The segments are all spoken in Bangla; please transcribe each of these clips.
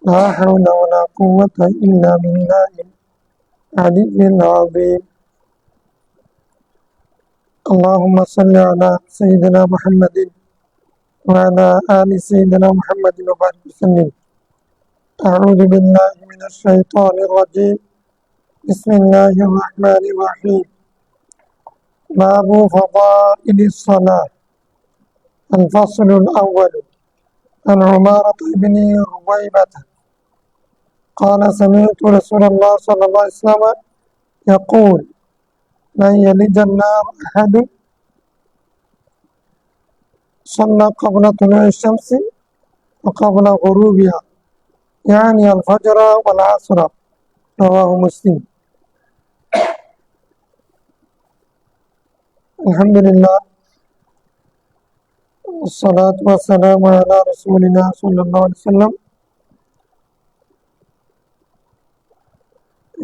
لا حول ولا قوة إلا بالله العلي العظيم. اللهم صل على سيدنا محمد وعلى آل سيدنا محمد وبارك وسلم. أعوذ بالله من الشيطان الرجيم. بسم الله الرحمن الرحيم. باب فضائل الصلاة. الفصل الأول. عن عمارة بن رويبة قال سمعت رسول الله صلى الله عليه وسلم يقول: لن يلج النار أحد صلى قبل طلوع الشمس وقبل غروبها، يعني الفجر والعصر. رواه مسلم. الحمد لله والصلاة والسلام على رسولنا صلى الله عليه وسلم.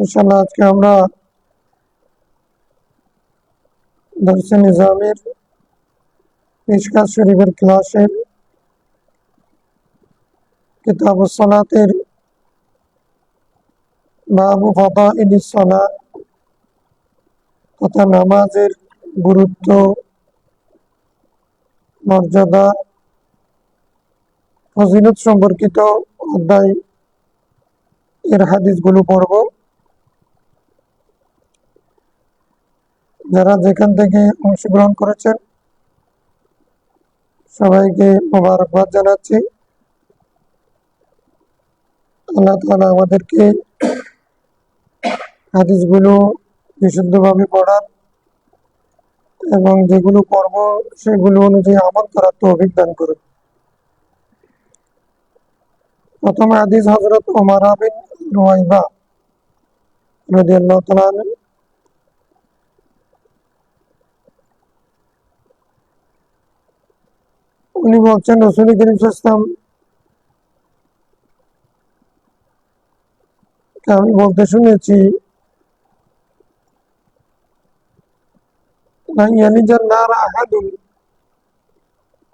ইনশাআল্লাহ আজকে আমরা দরসে নিজামের মিশকাত শরীফের ক্লাসের কিতাবুস সালাতের বাবু ফাদাইলিস সালাত তথা নামাজের গুরুত্ব, মর্যাদা, ফজিলত সম্পর্কিত অধ্যায় এর হাদিসগুলো পড়ব। যারা যেখান থেকে অংশগ্রহণ করেছেন সবাইকে মোবারকবাদ জানাচ্ছি। আল্লাহ তাআলা আমাদেরকে হাদিসগুলো বিশুদ্ধভাবে পড়ার এবং যেগুলো পড়ব সেগুলো অনুযায়ী আমল করার তৌফিক দান করুন। প্রথম হাদিস হযরত ওমর বিন রুয়াইবা রাদিয়াল্লাহু তাআলা আনহু উনি বলছেন, রাসূল করিম সাল্লাল্লাহু আলাইহি ওয়াসাল্লাম আমি বলতে শুনেছি,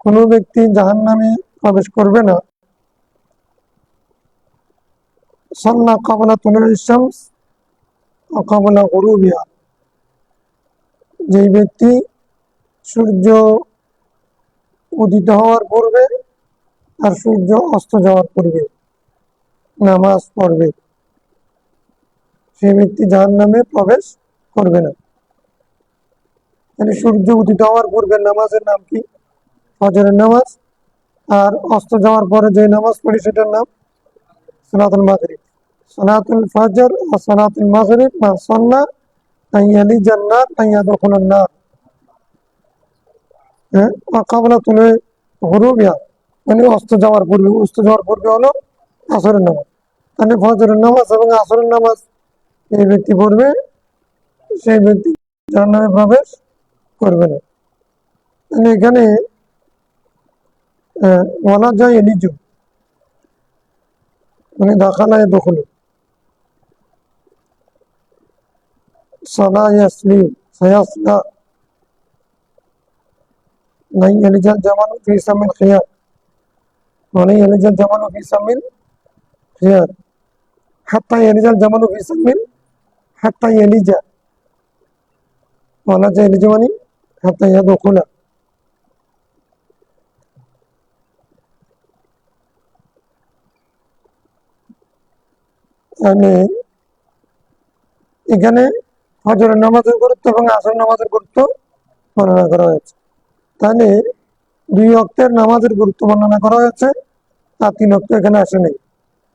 কোন ব্যক্তি জাহান্নামে প্রবেশ করবে না সাল্লা ক্বাবলা তুলুইশ শামস ওয়া ক্বাবলা গুরুবিহা, যে ব্যক্তি সূর্য উদিত হওয়ার পূর্বে আর সূর্য অস্ত যাওয়ার পূর্বে নামাজ পড়বে, সেই ব্যক্তি জাহান্নামে প্রবেশ করবে না। মানে সূর্য উদিত হওয়ার পূর্বের নামাজের নাম কি? ফজরের নামাজ। আর অস্ত যাওয়ার পরে যে নামাজ পড়ি সেটার নাম সালাতুল মাগরিব। সালাতুল ফজর ও সালাতুল মাগরিব মা সাল্লা আন ইয়ালিজান নার আন ইয়াদখুলান নার। ওয়া ক্বাবলা তুলুই গুরুবিহা, মানে অস্ত যাওয়ার পূর্বে। অস্ত যাওয়ার পূর্বে হলো আসরের নামাজ। মানে ফজরের নামাজ এবং আসরের নামাজ এই ব্যক্তি পড়বে, সেই ব্যক্তি জাহান্নামে প্রবেশ করবে না। মানে এখানে বলা যায় এলিজু, মানে দাখালা ইয়াদখুলু, সালা ইয়াসলি সায়াসলা, নাই ইয়ালিজাল জামালু ফি সামিল খিয়ার, মানে ইয়ালিজাল জামালু ফি সামিল খিয়ার, হাত্তা ইয়ালিজাল জামালু ফি সামিল, হাত্তা ইয়ালিজা, বলা যায় এলিজু মানে হাত্তা ইয়াদখুলা। মানে এখানে ফজরের নামাজের গুরুত্ব এবং আসর নামাজের গুরুত্ব বর্ণনা করা হয়েছে। তাহলে 2 ওয়াক্তের নামাজের গুরুত্ব বর্ণনা করা হয়েছে, আর 3 ওয়াক্ত এখানে আসে নেই,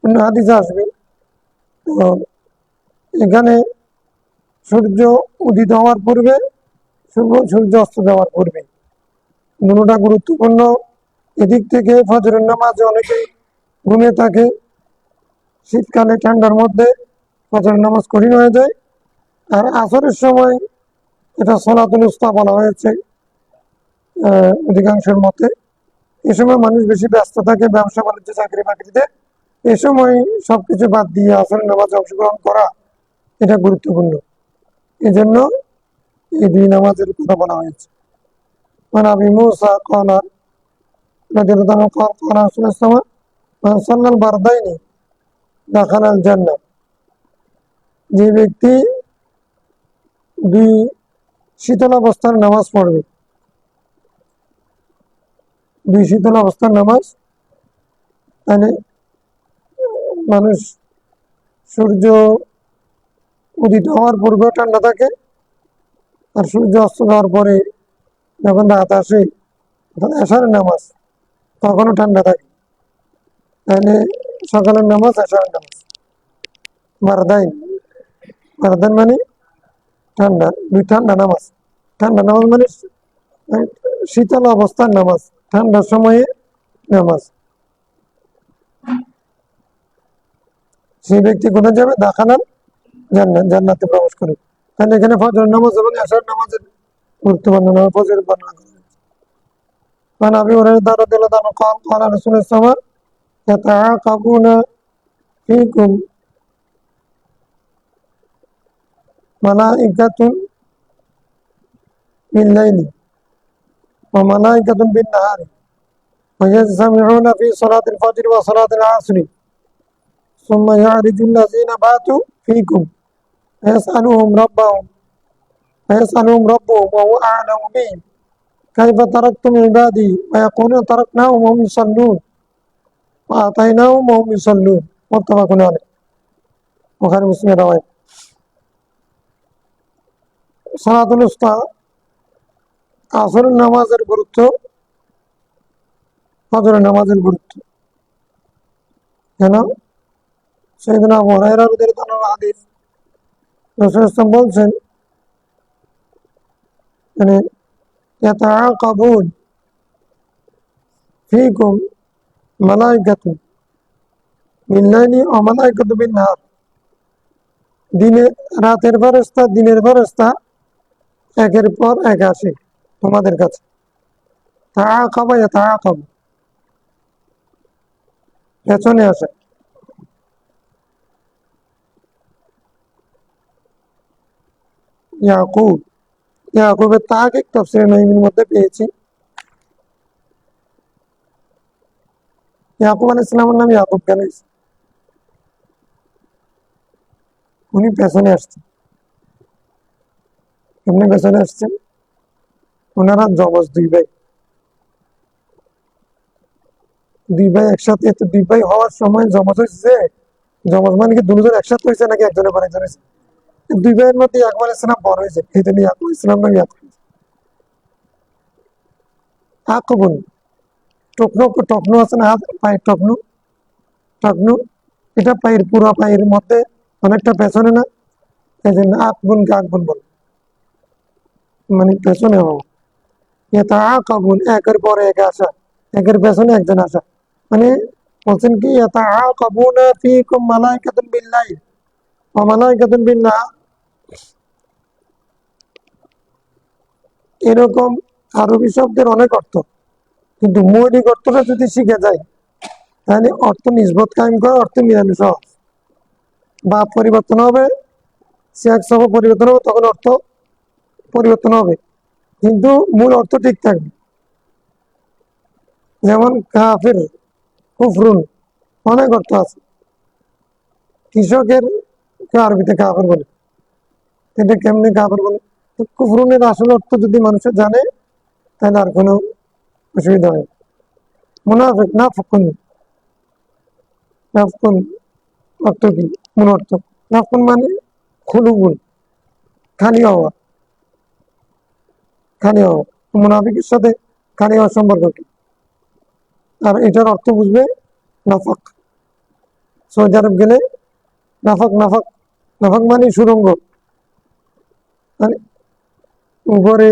অন্য হাদিসে আসবে। তো এখানে সূর্য উদিত হওয়ার পূর্বে, সূর্য অস্ত যাওয়ার পূর্বে, দুটোটা গুরুত্বপূর্ণ। এদিক থেকে ফজরের নামাজে অনেকেই ঘুমিয়ে থাকে, শীতকালে ঠান্ডার মধ্যে ফজরের নামাজ কঠিন হয়ে যায়। আর আসরের সময় এটা সলাতুল উস্তা বলা হয়েছে অধিকাংশের মতে। এ সময় মানুষ বেশি ব্যস্ত থাকে, ব্যবসা বাণিজ্য, চাকরি বাকরিতে। এ সময় সবকিছু বাদ দিয়ে আসরের নামাজে অংশগ্রহণ করা এটা গুরুত্বপূর্ণ। এই জন্য এই 2 নামাজের কথা বলা হয়েছে। মানে আবি মুসা ক্বালা রাদিয়াল্লাহু তাআলা ক্বালা রাসূলুল্লাহ সাল্লাল্লাহু আলাইহি ওয়াসাল্লাম মান সাল্লাল বারদাইনি দাখালাল জান্নাহ, যে ব্যক্তি দুই শীতল অবস্থার নামাজ পড়বে, দুই শীতল অবস্থার নামাজ, মানে মানুষ সূর্য উদিত হওয়ার পূর্বে ঠান্ডা থাকে, আর সূর্য অস্ত যাওয়ার পরে যখন রাত আসে তখন এশারের নামাজ তখনও ঠান্ডা থাকে। তাহলে সকালের নামাজ এশারের নামাজ, বারদাইন, বারদাইন মানে ঠান্ডা, দুই ঠান্ডা নামাজ। ঠান্ডা নামাজ মানে শীতল অবস্থার নামাজ, ঠান্ডার সময়ে নামাজ। সেই ব্যক্তি কোথায় যাবে? দাখালাল জান্নাত, জান্নাতে প্রবেশ করে। তাহলে এখানে ফজর নামাজ এবং এশার নামাজের গুরুত্ব বর্ণনা, ফজর বর্ণনা করা হয়েছে। কারণ আবি হুরায়রা রাদিয়াল্লাহু আনহু قال قال رسول الله صلى الله عليه وسلم يتعاقبون فيكم ملائكة بالليل وملائكة بالنهار ويجتمعون في صلاة الفجر وصلاة العصر ثم يعرج الذين باتوا فيكم فيسألهم وهو أعلم بهم كيف تركتم عبادي ويقولون تركناهم وهم يصلون وآتيناهم وهم يصلون متفق عليه বুখারী মুসলিমের রাওয়ায়াত। সালাতুল উস্তা আসরের নামাজের গুরুত্ব, ফজরের নামাজের গুরুত্ব কেন? সাইয়েদনা আবু হুরায়রা রাদিয়াল্লাহু আনহু হাদিস, রাসূল সাল্লাল্লাহু আলাইহি ওয়াসাল্লাম বলছেন, মানে ইয়াতাআকাবুন ফীকুম মালাইকাতুন বিল-লাইলি ওয়া মালাইকাতুন বিন-নাহার, দিনে রাতের ফেরেশতা দিনের ফেরেশতা একের পর এক আসে তোমাদের কাছে। তাআকাবা ইয়াতাআকাবু, পেছনে আসে। ইয়াকুব, ইয়াকুবের তাহকিক তাফসীরে নাঈমের মধ্যে পেয়েছি। ইয়াকুব আলাইহিস সালামের নাম ইয়াকুব কেন? উনি পেছনে আসছেন। এমনি পেছনে আসছেন, ওনারা যমজ দুই ভাই, দুই ভাই একসাথে, তো দুই ভাই হওয়ার সময় যমজ হয়েছে। যমজ মানে কি দুজন একসাথে হয়েছে নাকি একজনের পর একজন হয়েছে? দুই ভাইয়ের মধ্যে ইয়াকুব আলাইহিস সালাম বড় হয়েছে, এই জন্য ইয়াকুব আলাইহিস সালাম নাম ইয়াকুব। আকুবুন, টকনো, টকনো আছে না, হাত পায়ের টকনো, টকনো, এটা পায়ের পুরা পায়ের মধ্যে অনেকটা পেছনে না, এই জন্য আকবুনকে আকবুন বলে, মানে পেছনে হওয়া। এটা আকাবুন, একের পরে এক আসা, একের পেছনে একজন আসা, মানে বলছেন কি এটা আকাবুনা ফীকুম মালাইকাতুন বিল-লাইল ওয়া মালাইকাতুন বিন-নাহার। এরকম আরবি শব্দের অনেক অর্থ, কিন্তু মৌলিক অর্থটা যদি শিখে যায় তাহলে অর্থ নিসবত কায়েম করা, অর্থ মিলানো সহজ। বা পরিবর্তন হবে, সিয়াক সহ পরিবর্তন হবে, তখন অর্থ পরিবর্তন হবে, কিন্তু মূল অর্থ ঠিক থাকবে। যেমন কাফির, কুফরুন, অনেক অর্থ আছে। কৃষকের আরবিতে কাফের বলে, এটা কেমনে কাফের বলে? কুফরুনের আসল অর্থ যদি মানুষের জানে তাহলে আর কোনো অসুবিধা নেই। মুনাফিক, নাফকুন, নাফকুন অর্থ কি? মূল অর্থ নাফকুন মানে খুলুগুল, খালি হওয়া, খালি হওয়া। মুনাফিকের সাথে খালি হওয়ার সম্পর্ক কি? আর এটার অর্থ বুঝবে নাফাক। সৌদি আরব গেলে নাফাক, নাফাক, নাফাক মানে সুরঙ্গ, মানে উপরে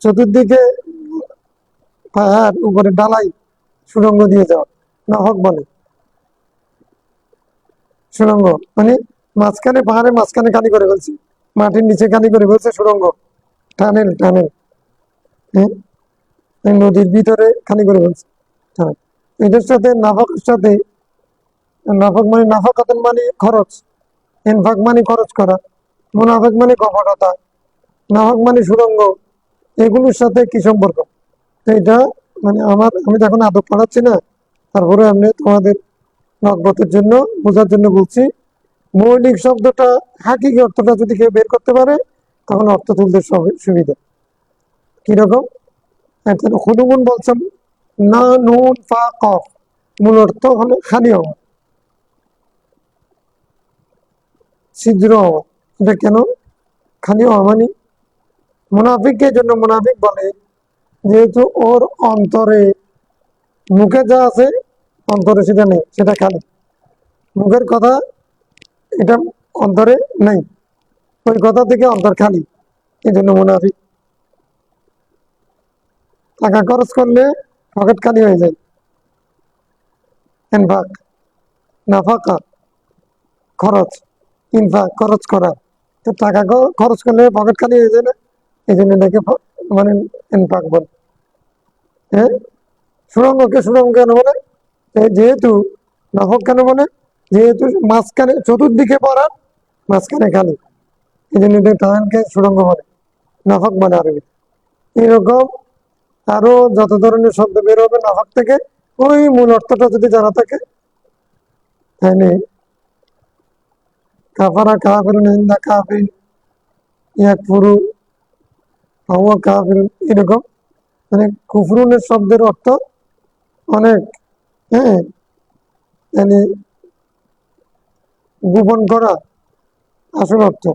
চতুর্দিকে পাহাড়, উপরে ডালাই সুরঙ্গ দিয়ে যাওয়া, নাফাক বলে। সুরঙ্গ মানে মাঝখানে, পাহাড়ের মাঝখানে খালি করে ফেলছি, মাটির নিচে খালি করে ফেলছে, সুরঙ্গ, টানেল, টানেল, হ্যাঁ, নদীর ভিতরে খালি করে ফেলছে। হ্যাঁ, এটার সাথে নাফাকের সাথে, নাফাক মানে নাফাকাতুন মানে খরচ, ইনফাক মানে খরচ করা, মুনাফিক মানে কপটতা, নাফাক মানে সুরঙ্গ, এগুলোর সাথে কি সম্পর্ক? তো এটা মানে আমি তো এখন আদব পড়াচ্ছি না, তারপরে আমি তোমাদের নকবতের জন্য বোঝার জন্য বলছি। মৌলিক শব্দটা হাকিকি অর্থটা যদি কেউ বের করতে পারে তখন অর্থ তুলতে সুবিধা। কিরকম? খুদুমুন বলছেন না, নুন ফা কফ, মূল অর্থ হলো খালি হওয়া, ছিদ্র হওয়া। এটা কেন খালি হওয়া? মানে মুনাফিকের জন্য মুনাফিক বলে যেহেতু ওর অন্তরে, মুখে যা আছে অন্তরে সেটা নেই, সেটা খালি। মুখের কথা এটা অন্তরে নেই, ওই কথা থেকে অন্তর খালি, এই জন্য মুনাফিক। টাকা খরচ করলে পকেট খালি হয়ে যায়, ইনফাক, নাফাকা খরচ, ইনফাক খরচ করা। তো টাকা খরচ করলে পকেট খালি হয়ে যায় না, এই জন্য এটাকে মানে ইনফাক বলে। হ্যাঁ, সুড়ঙ্গকে সুড়ঙ্গ কেন বলে? যেহেতু নাফক কেন বলে? যেহেতু মাঝখানে চতুর্দিকে পড়া, মাঝখানে খালি, এই জন্য টানকে সুড়ঙ্গ বলে, নাফক বলে আরবি। এরকম আরো যত ধরনের শব্দ বের হবে নাফক থেকে, ওই মূল অর্থটা যদি জানা থাকে তাহলে কাফারা কাফিরুন ইনদা কাফির, ইয়াকফুরু হুয়া কাফিরুন, এরকম মানে কুফরুনের শব্দের অর্থ অনেক, হ্যাঁ, মানে গোপন করা আসল অর্থ।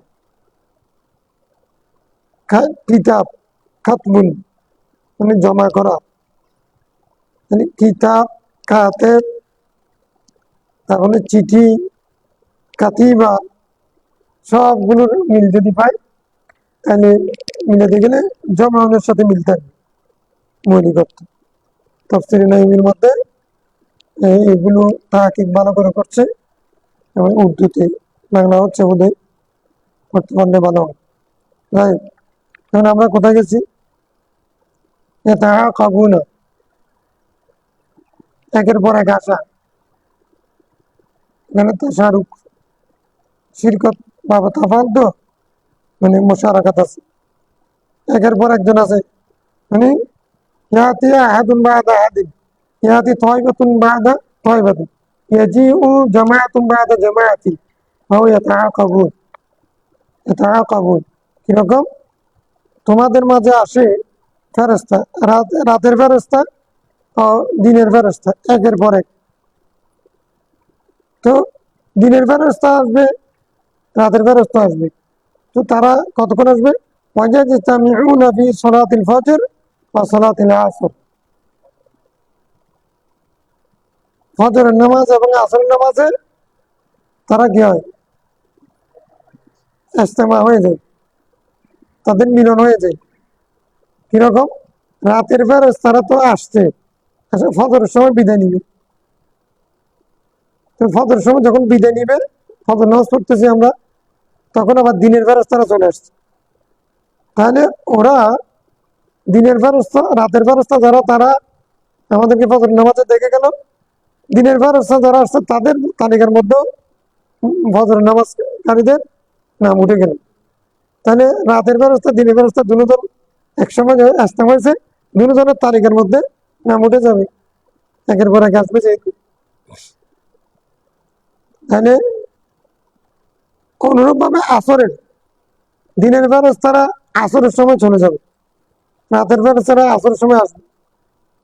কিতাব, খাতমুন মানে জমা করা, মানে কিতাব, কাতেব, তারপরে চিঠি, কাতিবা, সবগুলোর মিল যদি পাই তাহলে মিলাতে গেলে জমানের সাথে মিলতে হবে মৌলিক অর্থ। তাফসীরে নাঈমের মধ্যে এগুলো তাহকিক ভালো করে করছে, এবং উর্দুতে, বাংলা হচ্ছে বোধহয় বর্তমানে ভালো হয়। রাইট, এখন আমরা কোথায় গেছি? ইয়াতাআকাবুনা, একের পর এক আসা, এখানে তাশারুক, শিরকত বাবা তাফাল তো, মানে মুশারাকাত আছে, একের পর একজন আছে, মানে ইয়াতি আহাদুন বাদা আহাদিন, ইয়াতি তাইবাতুন বাদা তাইবাতিন, ইয়াজিউ জামাআতুন বাদা জামাআতিন, আও ইয়াতাআকাবুন। ইয়াতাআকাবুন কিরকম? তোমাদের মাঝে আসে ফেরেশতা, রাতের ফেরেশতা ও দিনের ফেরেশতা একের পর এক। তো দিনের ফেরেশতা আসবে, রাতের ফেরেশতা আসবে, তো তারা কতক্ষণ আসবে? ওয়াজাজতামিউনা ফি সালাতিল ফজর ওয়া সালাতিল আসর, ফজরের নামাজ এবং আসরের নামাজে তারা কি হয়? ইজতেমা হয়ে যায়, তাদের মিলন হয়ে যায়। কিরকম? রাতের ফেরেশতারা তো আসছে, ফজরের সময় বিদায় নিবে, তো ফজরের সময় যখন বিদায় নিবে, ফজর নামাজ পড়তেছি আমরা, তখন আবার দিনের ফেরেশতারা চলে আসছে। তাহলে ওরা দিনের ফেরেশতা, রাতের ফেরেশতা যারা, তারা আমাদেরকে ফজর নামাজে দেখে গেল, দিনের ফেরেশতা যারা আসছে তাদের তালিকার মধ্যেও ফজর নামাজকারীদের নাম উঠে গেল। তাহলে রাতের ফেরেশতা দিনের ফেরেশতা দুজন একসময় আসতে হয়েছে, দুজনের তালিকার মধ্যে নাম উঠে যাবে, একের পর এক আসবে যেহেতু। তাহলে অনুরূপ ভাবে আসরের, দিনের ফেরেশতারা আসরের সময় চলে যাবে, রাতের ফেরেশতারা আসরের সময় আসবে।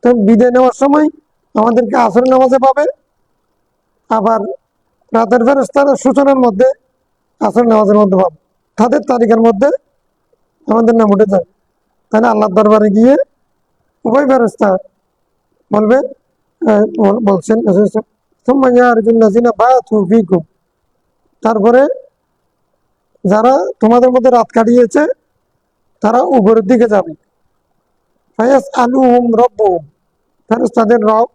তো বিদায় নেওয়ার সময় আমাদেরকে আসরের নামাজে পাবে, আবার রাতের ফেরেশতারা সূচনার মধ্যে আসরের নামাজের মধ্যে পাবে, তাদের তালিকার মধ্যে আমাদের নাম উঠে যাবে। তাহলে আল্লাহর দরবারে গিয়ে উভয় ফেরেশতা বলবে, বলছেন সুম্মা ইয়ারজুল্লাযিনা বাতু ফীকুম, তারপরে যারা তোমাদের মধ্যে রাত কাটিয়েছে তারা উপরের দিকে যাবে। ফায়াসআলুহুম রাব্বুহুম, ফেরেশতাদের রব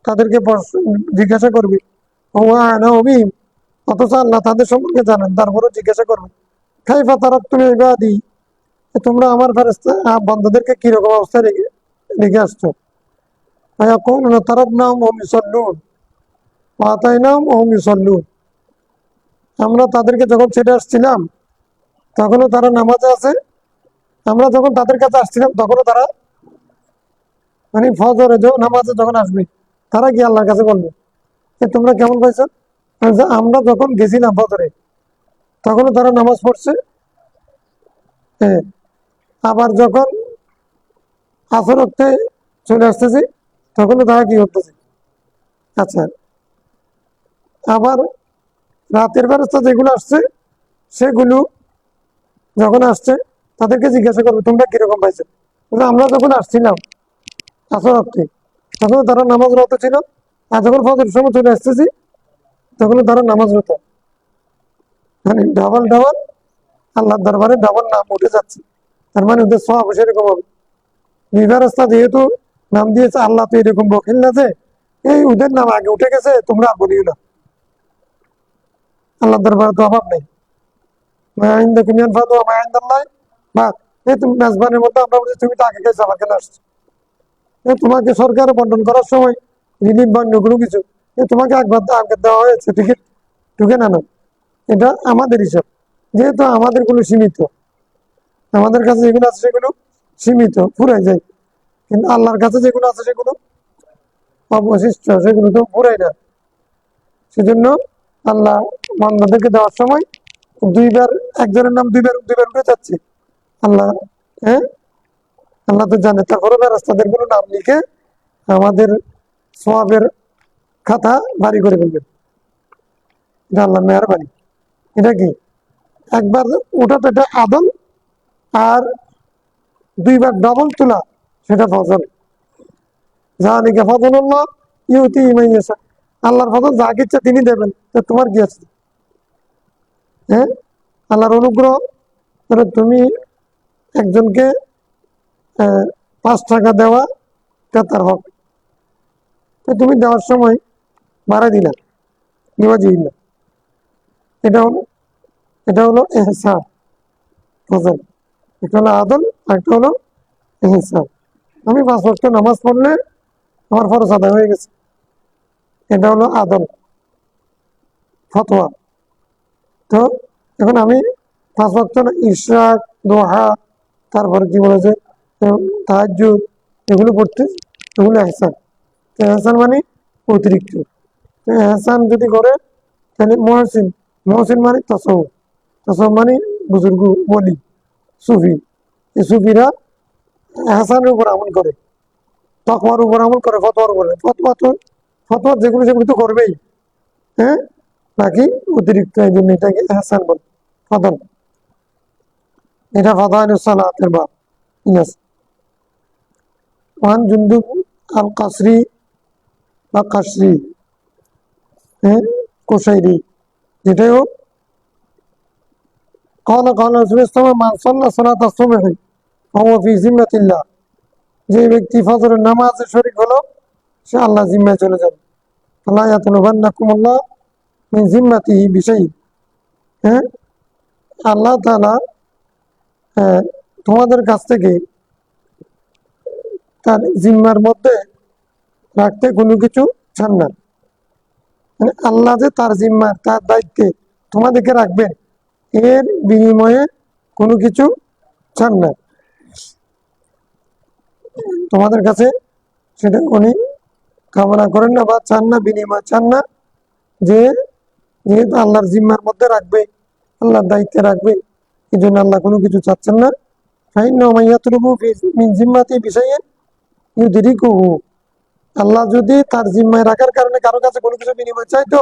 তাদেরকে জিজ্ঞাসা করবে, ওয়া আলামু বিহিম, অথচ আল্লাহ তাদের সম্পর্কে জানেন, তারপরে জিজ্ঞাসা করবে কাইফা তারাকতুম ইবাদি, তোমরা আমার ফেরেশতা বান্দাদেরকে কিরকম অবস্থায় রেখে রেখে আসছো? ফায়াকুলুনা তারাকনাহুম ওয়া হুম ইউসাল্লুন ওয়া আতাইনাহুম ওয়া হুম ইউসাল্লুন, আমরা তাদেরকে যখন ছেড়ে আসছিলাম তখনও তারা নামাজে আছে, আমরা যখন তাদের কাছে আসছিলাম তখনও তারা, মানে ফজরে নামাজে যখন আসবে তারা কি আল্লাহর কাছে বলবে তোমরা কেমন পাইছো? যে আমরা যখন গেছিলাম ফজরে তখনও তারা নামাজ পড়ছে, হ্যাঁ, আবার যখন আসর ওয়াক্তে চলে আসতেছি তখনও তারা কি করতেছে। আচ্ছা, আবার রাতের বেলাটা যেগুলো আসছে সেগুলো যখন আসছে তাদেরকে জিজ্ঞাসা করবে তোমরা কিরকম পাইছো। আমরা যখন আসছিলাম আসর ওয়াক্তে তখন তারা নামাজরত ছিল, আর যখন ফজর সময় চলে আসতেছি তখন তারা নামাজরত। মানে ডাবল ডাবল আল্লাহর দরবারে ডাবল নাম উঠে যাচ্ছে। তার মানে ওদের সব সেরকম হবে। রাস্তা যেহেতু নাম দিয়েছে, আল্লাহ তো এরকম বকিল না যে এই ওদের নাম আগে উঠে গেছে তোমরা আর বলিও না। আল্লাহ দরবারে তো অভাব নেই। বা এই তুমি মেজবানের মধ্যে আমরা বলছি তুমি তো আগে গেছো আমার কেন আসছো। তোমাকে সরকারে বন্টন করার সময় রিলিফ বা অন্য কোনো কিছু তোমাকে একবার আগে দেওয়া হয়েছে টিকিট ঢুকে না। এটা আমাদের হিসাব, যেহেতু আমাদের গুলো সীমিত, আমাদের কাছে যেগুলো আছে সেগুলো সীমিত ফুরাই যায়, কিন্তু আল্লাহর কাছে যেগুলো আছে সেগুলো অবশিষ্ট, সেগুলো তো ফুরাই না। সেজন্য আল্লাহ বান্দাদেরকে দেওয়ার সময় দুইবার একজনের নাম দুইবার দুইবার উঠে যাচ্ছে আল্লাহ, হ্যাঁ, আল্লাহ তো জানে। তারপরে রাস্তাদের কোনো নাম লিখে আমাদের সওয়াবের খাতা ভারী করে ফেলবেন। এটা আল্লাহ মেহরবানি। এটা কি একবার ওটা তো এটা আদল, আর দুইবার ডবল তোলা সেটা ফজল। জানিকা ফজলুল্লাহ ইউতি ইমাইয়াশা, আল্লাহর ফজল যাকে ইচ্ছা তিনি দেবেন। তো তোমার কি আছে? হ্যাঁ, আল্লাহর অনুগ্রহ করে তুমি একজনকে 5 টাকা দেওয়া তার হক, তো তুমি দেওয়ার সময় বাড়াই দিলা, নিবাজি দিলা। এটা হলো এটা হলো এহসান ফজল। একটা হলো আদল, আর একটা হলো এহসান। আমি 5 ওয়াক্ত নামাজ পড়লে আমার ফরজ আদায় হয়ে গেছে, এটা হলো আদল ফতোয়া। তো এখন আমি 5 ওয়াক্ত ইশরাক, দোহা, তারপরে কি বলেছে তাহাজ্জুদ, এগুলো পড়তে, এগুলো এহসান। তো এহসান মানে অতিরিক্ত। তো এহসান যদি করে তাহলে মহসিন, মহসিন মানে তসawuf, তসawuf মানে বুজুর্গ বলি সুফি। এই সুফিরা এহসানের উপর আমল করে, তাকওয়ার উপর আমল করে, ফতোয়ার উপরে। ফতোয়া তো ফতোয়া যেগুলো সেগুলো তো করবেই, হ্যাঁ, বাকি অতিরিক্ত, এই জন্য এটাকে এহসান বলে, ফদল। এটা ফাদাইলুস সালাতের বাব। ইয়েস। ওয়ান জুনদুব আল কাসরি বা কাসরি, হ্যাঁ, কোসাইরি, যেটাও قال قال رسول الله صلى الله عليه وسلم من صلى صلاة الصبح فهو في ذمة الله, যে ব্যক্তি ফজরের নামাজে শরীক হলো সে আল্লাহ জিম্মায় চলে যাবে। আল্লাহ ইয়াতলুবান্নাকুমুল্লাহ মিন জিম্মাতিহি বিশাইইন, হ্যাঁ, আল্লাহ তাআলা তোমাদের কাছ থেকে তার জিম্মার মধ্যে রাখতে কোনো কিছু চান না। মানে আল্লাহ যে তার জিম্মার, তার দায়িত্বে তোমাদেরকে রাখবেন, এর বিনিময়ে কোনো কিছু চান না তোমাদের কাছে, সেটা উনি কামনা করেন না বা চান না, বিনিময় চান না। যে যেহেতু আল্লাহর জিম্মার মধ্যে রাখবে, আল্লাহর দায়িত্বে রাখবে, এই জন্য আল্লাহ কোনো কিছু চাচ্ছেন না। মিন জিম্মাতি বিশাইইন ইউদরিকুহু, আল্লাহ যদি তার জিম্মায় রাখার কারণে কারো কাছে কোনো কিছু বিনিময় চাইতো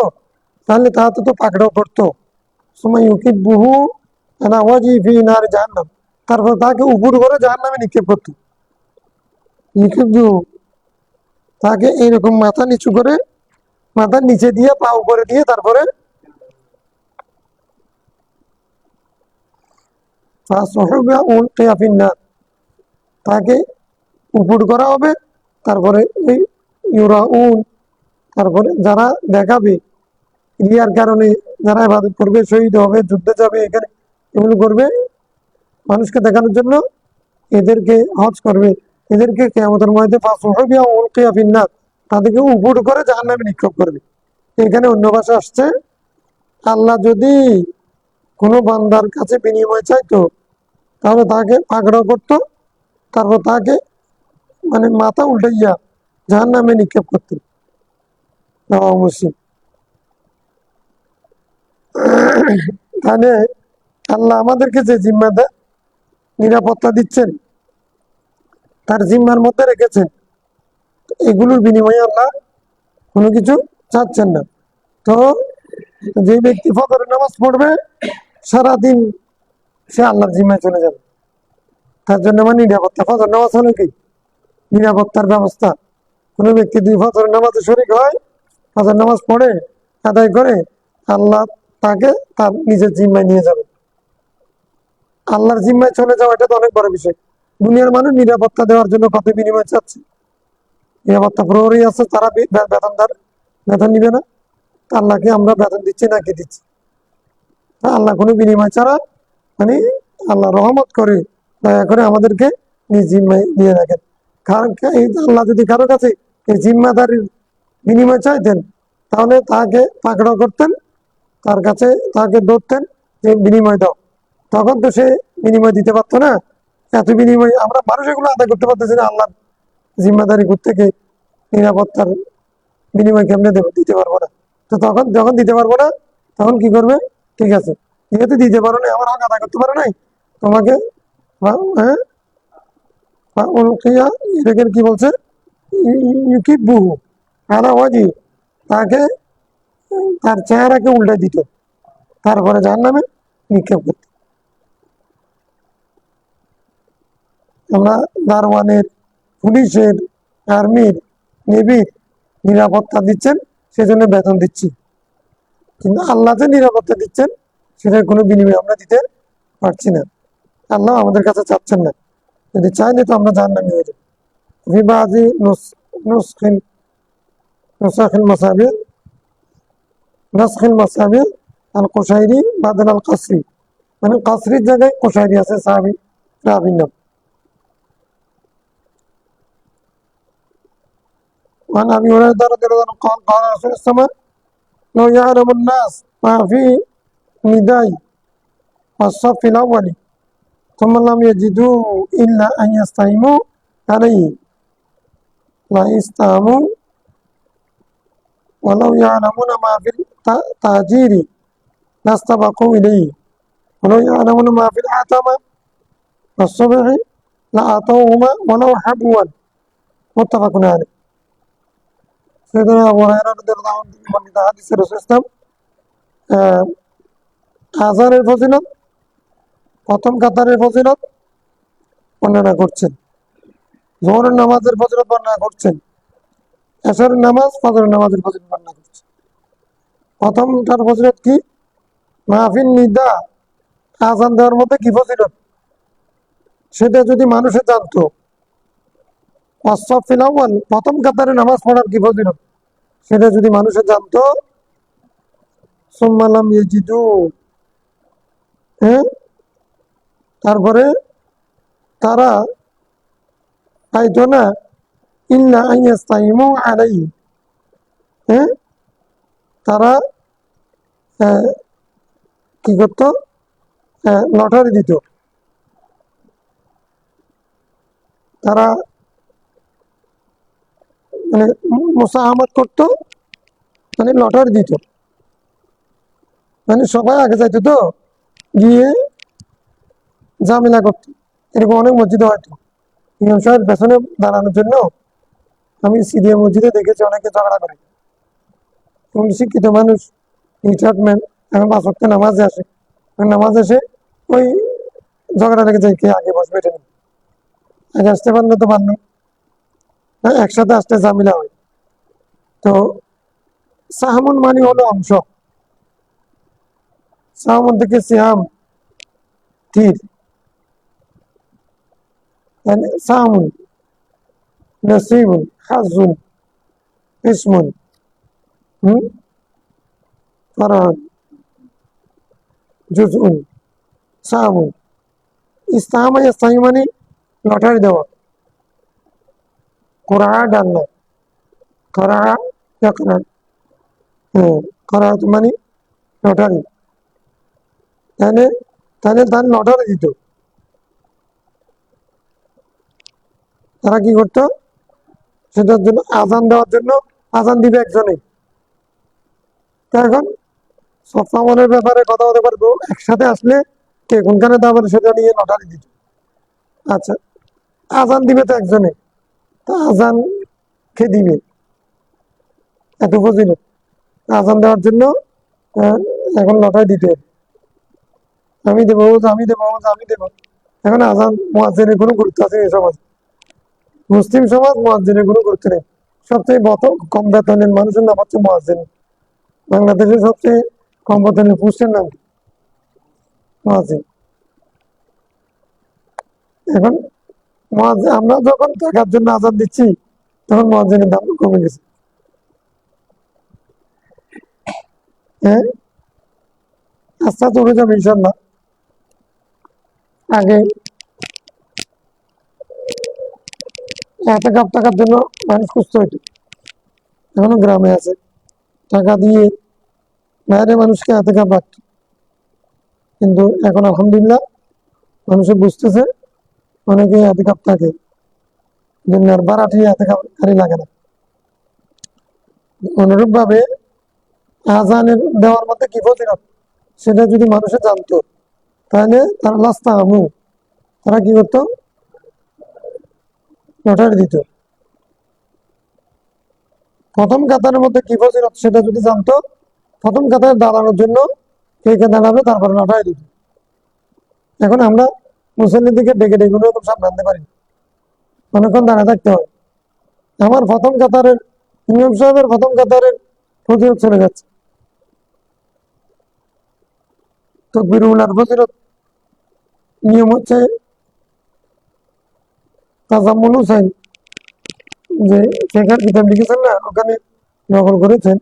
তাহলে তাহাতে তো পাকড়াও পড়তো। সময় ইউকিবুহু আলা ওয়াজহি ফি নার জাহান্নাম, তারপর তাকে উপর করে জাহান্নামে নিক্ষেপ করতো। ইউকিবুহু, তাকে এইরকম মাথা নিচু করে, মাথার নিচে দিয়ে পা উপরে দিয়ে তারপরে তাকে উপর করা হবে। তারপরে ওই ইউরাউন, তারপরে যারা দেখাবে রিয়ার কারণে, যারা ইবাদত করবে, শহীদ হবে, যুদ্ধে যাবে, এখানে এগুলো করবে মানুষকে দেখানোর জন্য, এদেরকে হজ করবে, এদেরকে কিয়ামতের ময়দানে ফাসহুবিয়া উলকিয়া ফিন্নার, তাদেরকে উপর করে জাহান্নামে নিক্ষেপ করবে। এখানে অন্য ভাষা আসছে, আল্লাহ যদি কোনো বান্দার কাছে বিনিময় চাইতো তাহলে তাকে পাকড়াও করতো, তারপর তাকে মানে মাথা উল্টাইয়া জাহান্নামে নিক্ষেপ করতো। মুসলিম। তাহলে আল্লাহ আমাদেরকে যে জিম্মাদার নিরাপত্তা দিচ্ছেন, তার জিম্মার মধ্যে রেখেছেন, এগুলোর বিনিময়ে আল্লাহ কোনো কিছু চাচ্ছেন না। তো যে ব্যক্তি ফজরের নামাজ পড়বে, সারাদিন সে আল্লাহর জিম্মায় চলে যাবে। তার জন্য আমার নিরাপত্তা। ফজর নামাজ হলো কি নিরাপত্তার ব্যবস্থা। কোনো ব্যক্তি দুই ফজরের নামাজে শরীক হয়, ফজর নামাজ পড়ে আদায় করে, আল্লাহ তাকে তার নিজের জিম্মায় নিয়ে যাবে। আল্লাহর জিম্মায় চলে যাওয়া এটা তো অনেক বড় বিষয়। দুনিয়ার মানুষ নিরাপত্তা দেওয়ার জন্য কত বিনিময় চাচ্ছে। নিরাপত্তা প্রহরী আছে, তারা বেতনদার, বেতন নিবে না। আল্লাহকে আমরা বেতন দিচ্ছি না কি দিচ্ছি? আল্লাহ কোনো বিনিময় ছাড়া, মানে আল্লাহ রহমত করে দয়া করে আমাদেরকে নিজ জিম্মায় দিয়ে রাখেন। কারণ এই আল্লাহ যদি কারো কাছে এই জিম্মাদারির বিনিময় চাইতেন, তাহলে তাকে পাকড়াও করতেন, তার কাছে তাকে ধরতেন যে বিনিময় দাও। তখন তো সে বিনিময় দিতে পারতো না। এত বিনিময় আমরা মানুষ এগুলো আদায় করতে পারতেছি না। আল্লাহ জিম্মাদারি থেকে নিরাপত্তার বিনিময় কেমনে দেবো? দিতে পারবো না। তো তখন যখন দিতে পারবো না, তখন কি করবে? ঠিক আছে, যেহেতু দিতে পারো না, আমার হক আদায় করতে পারো নাই, তোমাকে হ্যাঁ এটাকে কি বলছে, ইউকিবুহু আলা ওয়াজি, তাকে তার চেহারাকে উল্টে দিত, তারপরে জাহান্নামে নিক্ষেপ করত। আমরা দারোয়ানের, পুলিশের, আর্মির, নেভির নিরাপত্তা দিচ্ছেন, সেজন্য বেতন দিচ্ছি। কিন্তু আল্লাহ যে নিরাপত্তা দিচ্ছেন, সেটার কোনো বিনিময় আমরা দিতে পারছি না। আল্লাহ আমাদের কাছে চাচ্ছেন না। যদি চাইলে তো আমরা জাহান্নামী হয়ে যাব। বিবাদি নুসখিল নুসাখিল মাসাবির নাসখিল মাসাবির আল কুশাইরি বাদল আল কাসরি, মানে কাসরির জায়গায় কুশাইরি আছে, সাহাবী রাবির নাম। وعن ابي هريره رضي الله عنه قال قال رسول الله لو يعلم الناس ما في نداء والصف الاول ثم لم يجدوا الا ان يستهموا عليه لا يستهموا ولو يعلمون ما في التاجير لاستبقوا اليه ولو يعلمون ما في العتمه والصبح لأعطوهما ولو حبوا متفق عليه। سيدنا أبو هريرة رضي الله عنه বর্ণিত হাদিসে রাসূল ইসলাম আযানের ফজিলত, প্রথম কাতারের ফজিলত বর্ণনা করছেন, যোহরের নামাজের ফজিলত বর্ণনা করছেন, এশারের নামাজ, ফজরের নামাজের ফজিলত বর্ণনা করছেন। প্রথমটার ফজিলত কি? মাহফিল নিদা, আযান দেওয়ার মধ্যে কি ফজিলত, সেটা যদি মানুষে জানতো। ওয়াসফিল আউয়াল, প্রথম কাতারে নামাজ পড়ার কি ফজিলত, সেটা যদি মানুষে জানতো। সুম্মা লাম ইয়াজিদু, হ্যাঁ, তারপরে তারা পাইতো না, ইল্লা আন ইয়াস্তাইমু আলাইহি, হ্যাঁ, তারা কি করতো? লটারি দিত। তারা মানে মুসাহামাত করতো, মানে লটারি দিত, মানে সবাই আগে যাইতো তো, গিয়ে ঝামেলা করতো। এরকম অনেক মসজিদে হয়তো ইমাম সাহেবের পেছনে দাঁড়ানোর জন্য আমি সিরিয়া মসজিদে দেখেছি অনেকে ঝগড়া করে। শিক্ষিত মানুষ, রিটায়ারমেন, এখন 5 ওয়াক্ত নামাজে আসে, নামাজ এসে ওই ঝগড়া লেগে যায়, কে আগে বসবে এটা নিয়ে। আগে আসতে পারলে তো পারলো, একসাথে আসতে ঝামেলা হয়। তো সাহামুন মানে হলো অংশ, সাহামুন থেকে সিয়াম তীর, সাহামুন নসিবুন হাজুন ইসমুন ফারহান জুজউন সাহামুন। ইস্তাহামা ইস্তাহি মানে লটারি দেওয়া, কোরআ ডালনা, কোরআ ইয়াকরা, কোরআ মানে লটারি। তাহলে তাহলে তার লটারি দিত। তারা কি করতো? সেটার জন্য আজান দেওয়ার জন্য আজান দিবে একজনে। এখন সফা আমলের ব্যাপারে কথা হতে পারবো, একসাথে আসলে কে কোনখানে দাঁড়াবে সেটা নিয়ে লটারি দিত। আচ্ছা, আজান দিবে তো একজনে, তা আজান কে দিবে? এত ফজিলত, আজান দেওয়ার জন্য আহ, এখন লটারি দিতে হবে। আমি দেবো, আমি দেবো, আমি দেবো। এখন আজান মুয়াজ্জিনের কোনো গুরুত্ব আছে এই সমাজ? মুসলিম সমাজ মুয়াজ্জিনের কোনো গুরুত্ব নেই। সবচেয়ে কম বেতনের মানুষের নাম হচ্ছে মুয়াজ্জিন। বাংলাদেশের সবচেয়ে কম বেতনের পুরুষের নাম মুয়াজ্জিন। এখন আমরা যখন টাকার জন্য আজান দিচ্ছি, তখন মুয়াজ্জিনের দাম কমে গেছে। হ্যাঁ, আস্তে আস্তে উঠে যাবে ইনশাল্লাহ। আগে এতেকাপ টাকার জন্য মানুষ খুঁজতে হইতো, এখনো গ্রামে আছে, টাকা দিয়ে বাইরে মানুষকে এতেকাপ রাখত। কিন্তু এখন আলহামদুলিল্লাহ মানুষে বুঝতেছে অনেকে এতেকাপ থাকে, দুনিয়ার বারাটি এতেকাপকারী লাগে না। অনুরূপ ভাবে আজানের দেওয়ার মধ্যে কি ফজিলত সেটা যদি মানুষে জানতো, তাহলে তারা লাস্তা আমু, তারা কি করতো? লটারি দিত। প্রথম কাতারের মধ্যে কি ফজিলত সেটা যদি জানতো, প্রথম কাতারে দাঁড়ানোর জন্য কে কে দাঁড়াবে তারপরে লটারি দিত। এখন আমরা মুসল্লির দিকে ডেকে ডেকে কোনো রকম সামনে আনতে পারি, অনেকক্ষণ দাঁড়িয়ে থাকতে হয়। আমার প্রথম কাতারের ইমাম সাহেবের প্রথম কাতারের ফজিলত চলে যাচ্ছে। তকবীরুল্লাহর ফজিলত নিয়ম হচ্ছে তাজাম্মুল হুসাইন, যে শেখার কিতাব লিখেছেন না, ওখানে নকল করেছেন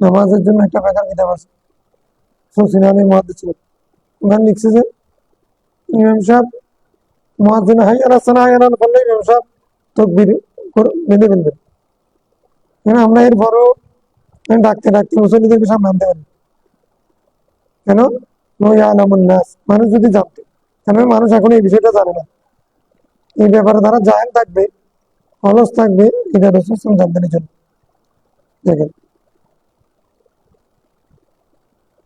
নামাজের জন্য একটা বেকার কিতাব আছে, সুসিনানি মুহাদ্দিস ছিলেন। ওখানে লিখছে যে ইমাম সাহেব মুয়াজ্জিন হাই আলা সালাহ হাই আলা বললে ইমাম সাহেব তকবীর বেঁধে ফেলবেন। আমরা এরপরও ডাকতে ডাকতে মুসল্লিদেরকে সামনে আনতে পারি। কেন? নাস, মানুষ যদি জানতো, কেন মানুষ এখন এই বিষয়টা জানে না। এই ব্যাপারে তারা জাহেল থাকবে, অলস থাকবে, এটা রাসূল জানতেন এই জন্য। দেখেন,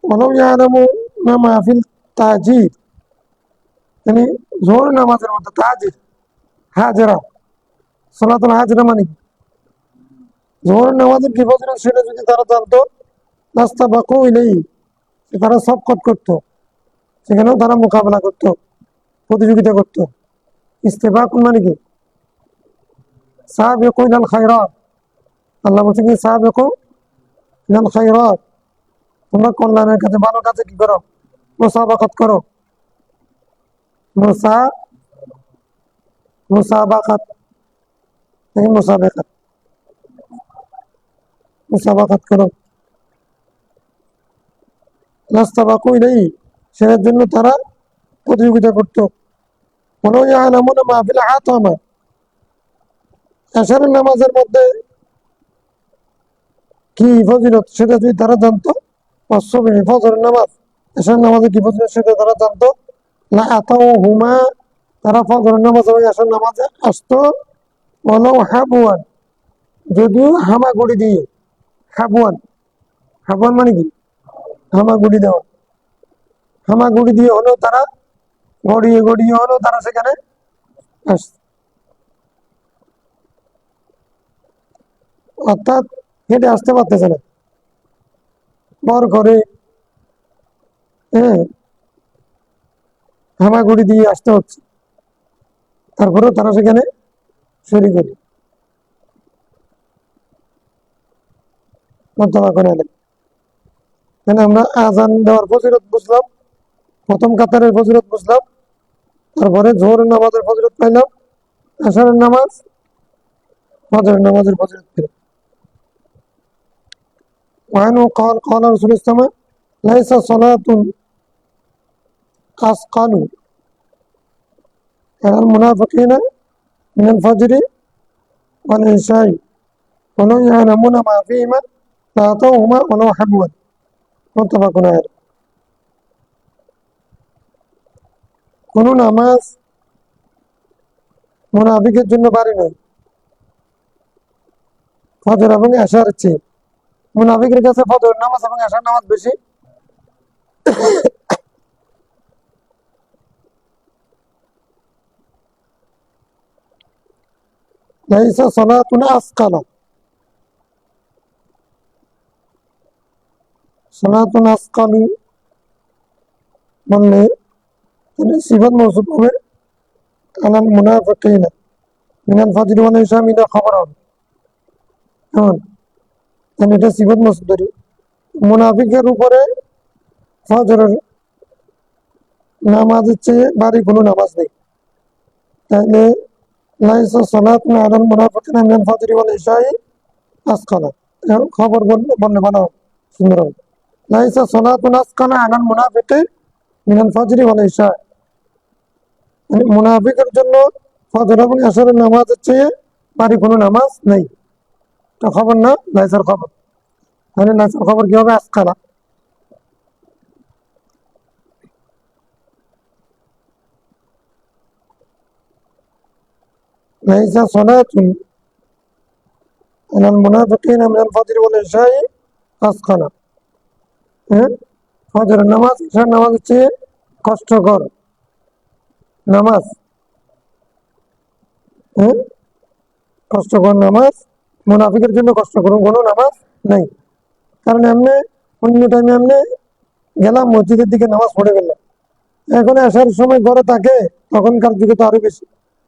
ওয়ালাউ ইয়ালামু মা ফিল তাজির, মানে জোহর নামাজের মধ্যে তাজির, হাজরা, সালাতুল হাজরা মানে কি? জোহর নামাজের কি ফজিলত সেটা যদি তারা জানতো, লাস্তাবাকু ইলাইহি, তারা সবকত করতো, সেখানেও তারা মোকাবেলা করতো, প্রতিযোগিতা করতো। ইস্তেফাক মানে কি? সাবিকু ইলাল খায়রাত, আল্লাহ বলছে কি সাবিকু ইলাল খায়রাত, তোমরা কল্যাণের কাছে, ভালো কাছে কি করো? মুসাবাকাত করো। মুসা মুসাবাকাত থেকে মুসাবাকাত, মুসাবাকাত করো। লাস্তাবাকু ইলাইহি, সেটার জন্য তারা প্রতিযোগিতা করতো। ওয়ালাউ ইয়ালামুনা মা ফিল আতামা, এশারের নামাজের মধ্যে কি ফজিলত সেটা যদি তারা জানতো, অশ্বী ফজরের নামাজ, এশার নামাজে কি ফজিলত সেটা তারা জানতো, লা আতাও হুমা, তারা ফজরের নামাজ এবং এশার নামাজে আসতো। ওয়ালাউ হাবুয়ান, যদিও হামাগুড়ি দিয়ে। হাবুয়ান, হাবুয়ান মানে কি? হামাগুড়ি দেওয়া, হামাগুড়ি দিয়ে হলেও তারা, গড়িয়ে গড়িয়ে হলেও তারা সেখানে আসতো। অর্থাৎ হেঁটে আসতে পারতেছে না, বর করে, হ্যাঁ, হামাগুড়ি দিয়ে আসতে হচ্ছে, তারপরেও তারা সেখানে শরীক হতো, মোত্তাফাক আলাইহি। আমরা আজান দেওয়ার ফজিলত বুঝলাম, প্রথম কাতারের ফজিলত বুঝলাম, তারপরে জোহরের নামাজের ফজিলত পাইলাম, আসরের নামাজ, ফজরের নামাজের ফজিলত পেলাম। وعنه قال قال رسول الله ليس صلاة أثقل على المنافقين من الفجر والعشاء ولو يعلمون ما فيهما لأعطوهما ولو حبوا، متفق عليه। কোন নামাজ মুনাফিকের জন্য ভারী নয় ফজর এবং এশার চেয়ে। মুনাফিকের কাছে ফজরের নামাজ এবং এশার নামাজ বেশি। লাইসা সালাতুনা আসকালা, সালাতুন আসকালি বললে সিফাত মৌসুফ হবে আলাল মুনাফিকিনা মিনাল ফাজরি ওয়াল ইশা মিনা খবর হবে। কেমন? তাহলে এটা সিফাত মৌসুফ ধরি। মুনাফিকের উপরে ফজরের নামাজের চেয়ে ভারী কোনো নামাজ নেই। তাহলে লাইসা সালাতুনা আলাল মুনাফিকিনা মিনাল ফাজরি ওয়াল ইশাই আসকালা, খবর বললে ভালো হবে, সুন্দর হবে। লাইসা সালাতুন আসকালা আলাল মুনাফিকি মিনাল ফাজরি ওয়াল ইশা, মানে মুনাফিকের জন্য ফজর এবং আসরের নামাজের চেয়ে ভারী কোনো নামাজ নেই। তো খবর না, লাইসার খবর। তাহলে লাইসার খবর কি হবে? আসকালা। লাইসা সালাতুন আলাল মুনাফিকিনা মিনাল ফাজরি ওয়াল ইশাই আসকালা। হ্যাঁ, ফজরের নামাজ ইশার নামাজের চেয়ে কষ্টকর নামাজ। হ্যাঁ, কষ্টকর নামাজ মুনাফিকের জন্য কষ্টকর কোনো নামাজ নেই। কারণ এমনি অন্য টাইমে এমনি গেলাম মসজিদের দিকে নামাজ পড়ে গেলাম, এখন আসার সময় ঘরে থাকে, তখনকার যুগে তো আরো বেশি,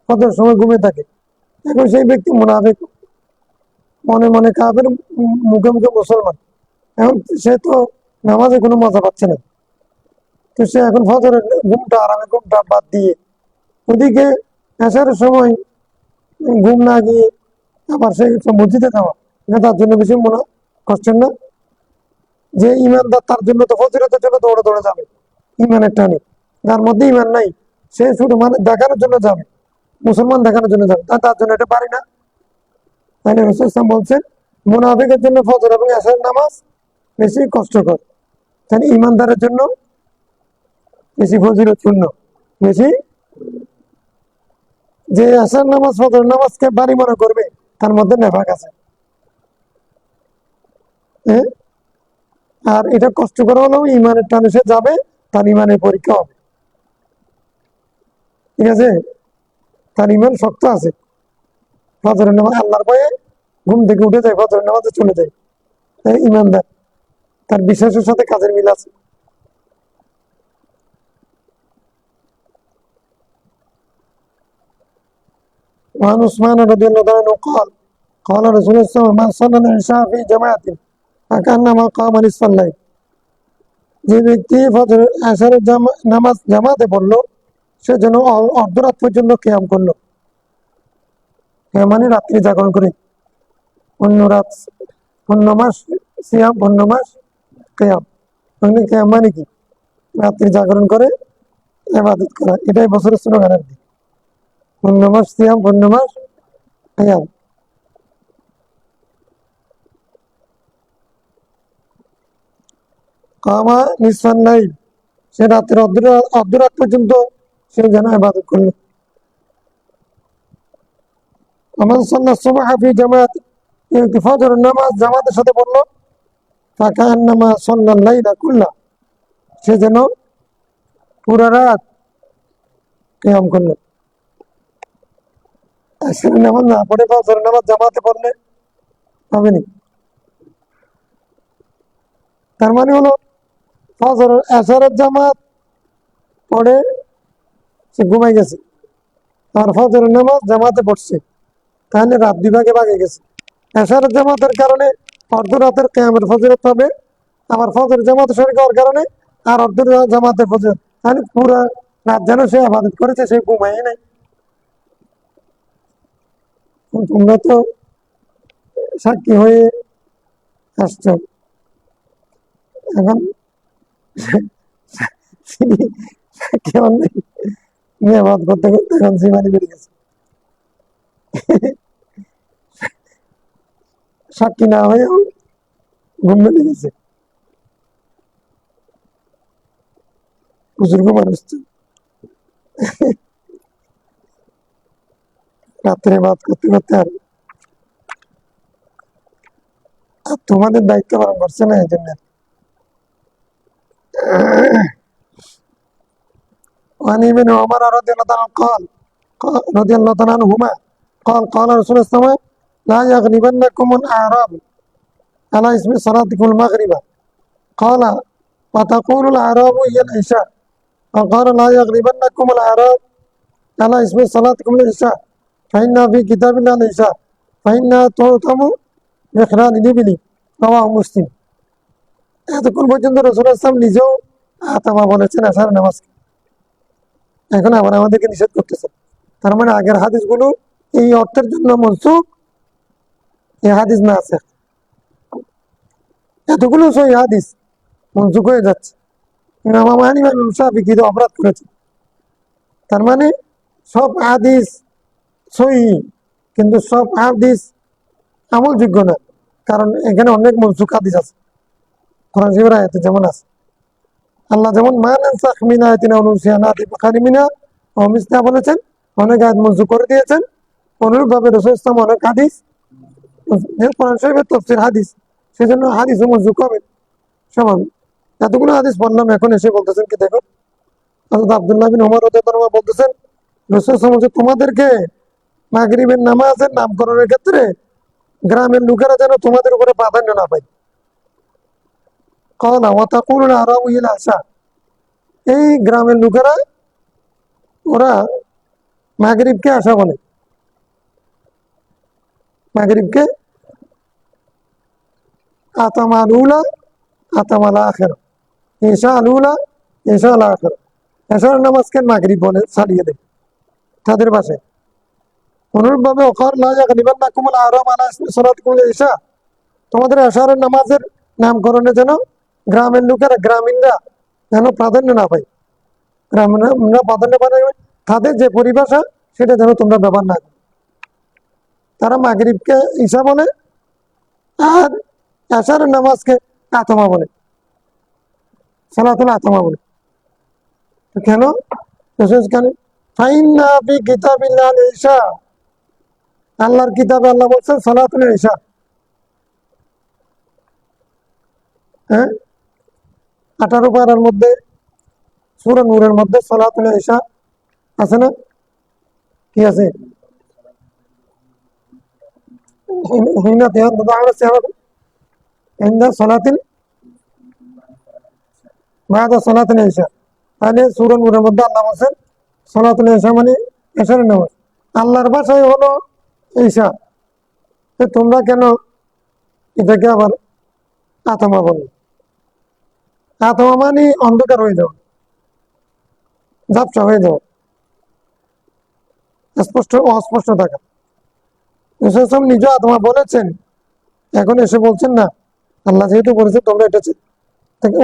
কত সময় ঘুমে থাকে। এখন সেই ব্যক্তি মুনাফিক, মনে মনে কাফের, মুখে মুখে মুসলমান। এখন সে তো নামাজে কোনো মজা পাচ্ছে না। তো সে এখন ফজরের ঘুমটা, আরামে ঘুমটা বাদ দিয়ে ওদিকে আসার সময় ঘুম না গিয়ে আবার সেই মসজিদে যাওয়া, এটা তার জন্য বেশি মনে কষ্টের না? যে ইমানদার তার জন্য তো ফজিলতের জন্য দৌড়ে দৌড়ে যাবে ইমানের টানে, যার মধ্যে ইমান নাই সে শুধু মানে দেখানোর জন্য যাবে, মুসলমান দেখানোর জন্য যাবে, তার জন্য এটা পারি না। তাই রাসূল সাল্লাল্লাহু আলাইহি ওয়াসাল্লাম বলছেন মুনাফিকের জন্য ফজর এবং আসর নামাজ বেশি কষ্টকর, তাই ইমানদারের জন্য বেশি ফজিলতপূর্ণ, বেশি। যে আসর নামাজ ফজর নামাজকে ভারী মনে করবে তার মধ্যে নেফাক আছে। হ্যাঁ, আর এটা কষ্ট করা হলেও ইমানের টানে সে যাবে, তার ইমানের পরীক্ষা হবে। ঠিক আছে, তার ইমান শক্ত আছে। ফজরের নামাজ আল্লাহর ভয়ে ঘুম থেকে উঠে যায়, ফজরের নামাজে চলে যায়, ইমানদার, তার বিশ্বাসের সাথে কাজের মিল আছে। وعن عثمان رضي الله عنه قال قال رسول الله صلى الله عليه وسلم من صلى العشاء في جماعة فكأنما قام نصف الليل, যে ব্যক্তি ফজর আসরের নামাজ জামাতে পড়লো সে যেন অর্ধরাত পর্যন্ত কিয়াম করলো। মানে রাত্রি জাগরণ করে, অন্য রাত অন্য মাস সিয়াম, অন্য মাস কিয়াম। কিয়াম মানে কি? রাত্রি জাগরণ করে ইবাদত করা, এটাই বছরের স্লোগান আর কি। অন্য মাস সিয়াম, অন্য মাস কিয়াম। কামা নিসফাল লাইল, সে রাতের অর্ধরাত পর্যন্ত সে যেন ইবাদত করলো। আমান সাল্লাহ সুবহ ফি জামাত, ফজরের নামাজ জামাতের সাথে পড়লো, ফাকান্নামা সাল্লাল লাইলা কুল্লা, সে যেন পুরা রাত কিয়াম করলো। আসরের নামাজ না পড়ে ফজরের নামাজ জামাতে পড়লে হবে না। তার মানে হলো ফজর আসরের জামাত পড়ে সে ঘুমাই গেছে, আর ফজরের নামাজ জামাতে পড়ছে, তাহলে রাত বিভাগে ভাগে গেছে। আসরের জামাতের কারণে অর্ধ রাতের কিয়ামের ফজিলত পাবে, আবার ফজর জামাতে শরীক হওয়ার কারণে আর অর্ধ জামাতের ফজিলত, তাহলে পুরা রাত যেন সে ইবাদত করেছে, সে ঘুমাই নাই। তোমরা তো সাক্ষী হয়ে আসছ, এখন সাক্ষী হন নাই, ইবাদত করতে করতে এখন সীমানি বেড়ে গেছে। সাক্ষী না হয়েও ঘুম বেড়ে গেছে, বুজুর্গ মানুষ তো রাত্রে বাদ করতে করতে আর আর তোমাদের দায়িত্ব পালন করছে না, এই জন্য। وعن ابن عمر رضي الله عنه قال رضي الله تعالى عنهما قال رسول الله صلى الله عليه وسلم لا يغلبنكم الأعراب على اسم صلاتكم المغرب قال وتقول الأعراب هي العشاء وقال لا يغلبنكم الأعراب على اسم صلاتكم العشاء فإن في كتاب الله العشاء فإنها تؤتم بإخلال الإبل رواه مسلم। এতক্ষণ পর্যন্ত রাসূলুল্লাহ সাল্লাল্লাহু আলাইহি ওয়াসাল্লাম নিজেও আতামা বলেছেন আসার নামাজকে, এখন আবার আমাদেরকে নিষেধ করতেছে। তার মানে আগের হাদিসগুলো এই অর্থের জন্য মনসুখ, এই হাদিস না আছে, এতগুলো সহি হাদিস মনসুখ হয়ে যাচ্ছে। ইমাম আবু হানিফা ইমাম শাফিঈ অপরাধ করেছে। তার মানে সব হাদিস সহি, কিন্তু সব হাদিস আমলযোগ্য না, কারণ এখানে অনেক মনসুখ হাদিস আছে কোরআন শরীফের আয়াতে যেমন আছে। আল্লাহ যেমন মা নানসাখ মিন আয়াতিন আও নুনসিহা না'তি বিখায়রিন মিনহা আও মিসলিহা বলেছেন, অনেক আয়াত মনসুখ করে দিয়েছেন। অনুরূপভাবে রাসূল সাল্লাল্লাহু আলাইহি ওয়াসাল্লাম অনেক হাদিস, কোরআন শরীফের তাফসীর হাদিস, সেজন্য হাদিসও মনসুখ হবে স্বাভাবিক। এতগুলো হাদিস বললাম, এখন এসে বলতেছেন কি দেখো, হযরত আব্দুল্লাহ বিন ওমর রাদিয়াল্লাহু আনহু বলতেছেন রাসূল সাল্লাল্লাহু আলাইহি ওয়াসাল্লাম তোমাদেরকে মাগরিবের নামাজের নামকরণের ক্ষেত্রে গ্রামের লোকেরা যেন তোমাদের উপরে প্রাধান্য না পায়। কওলা ওয়া তাকুলুল আরাবু ইল আশা, এই গ্রামের লোকেরা ওরা মাগরিবকে আশা বলে, মাগরিবকে আতামাল উলা আতামাল আখিরা, ঈশা আল উলা ঈশা আল আখিরা। এশার নামাজকে মাগরিব বলে ছাড়িয়ে দেয় তাদের ভাষায়। অনুরূপভাবে ওয়াকার লা ইয়াগলিবান্নাকুমুল আরাব আলা ইসমি সালাতিকুল ঈশা, তোমাদের এশারের নামাজের নামকরণে যেন গ্রামের লোকেরা, গ্রামীণরা যেন প্রাধান্য না পায়। গ্রামীণরা প্রাধান্য পায়, তাদের যে পরিভাষা সেটা যেন তোমরা ব্যবহার না করো। তারা মাগরিবকে ঈশা বলে আর এশারের নামাজকে আতমা বলে, সালাতুল আতমা বলে। কেন? কেন? ফাইন্না ফি কিতাবিল্লাহিল ঈশা, আল্লাহর কিতাবে আল্লাহ বলছেন সালাতুল ঈশা। হ্যাঁ, 18 পারার মধ্যে সূরা নূরের মধ্যে সালাতুল ঈশা আছে না? কি আছে? হিনা দেহান দাওয়া সাহাবা ইনদা সালাতিল বাদা সালাতুল ঈশা। তাহলে সূরা নূরের মধ্যে আল্লাহ বলছেন সালাতুল ঈশা মানে এশারের নামাজ। আল্লাহর ভাষায় হলো ঈশা, তো তোমরা কেন এটাকে আবার আতমা বলো? আতমা মানে অন্ধকার হয়ে যাও, ঝাপসা হয়ে যাও, স্পষ্ট অস্পষ্ট থাকা। রাসূল সাল্লাল্লাহু নিজে আতমা বলেছেন, এখন এসে বলছেন না আল্লাহ যেহেতু বলেছে তোমরা এটা চাই।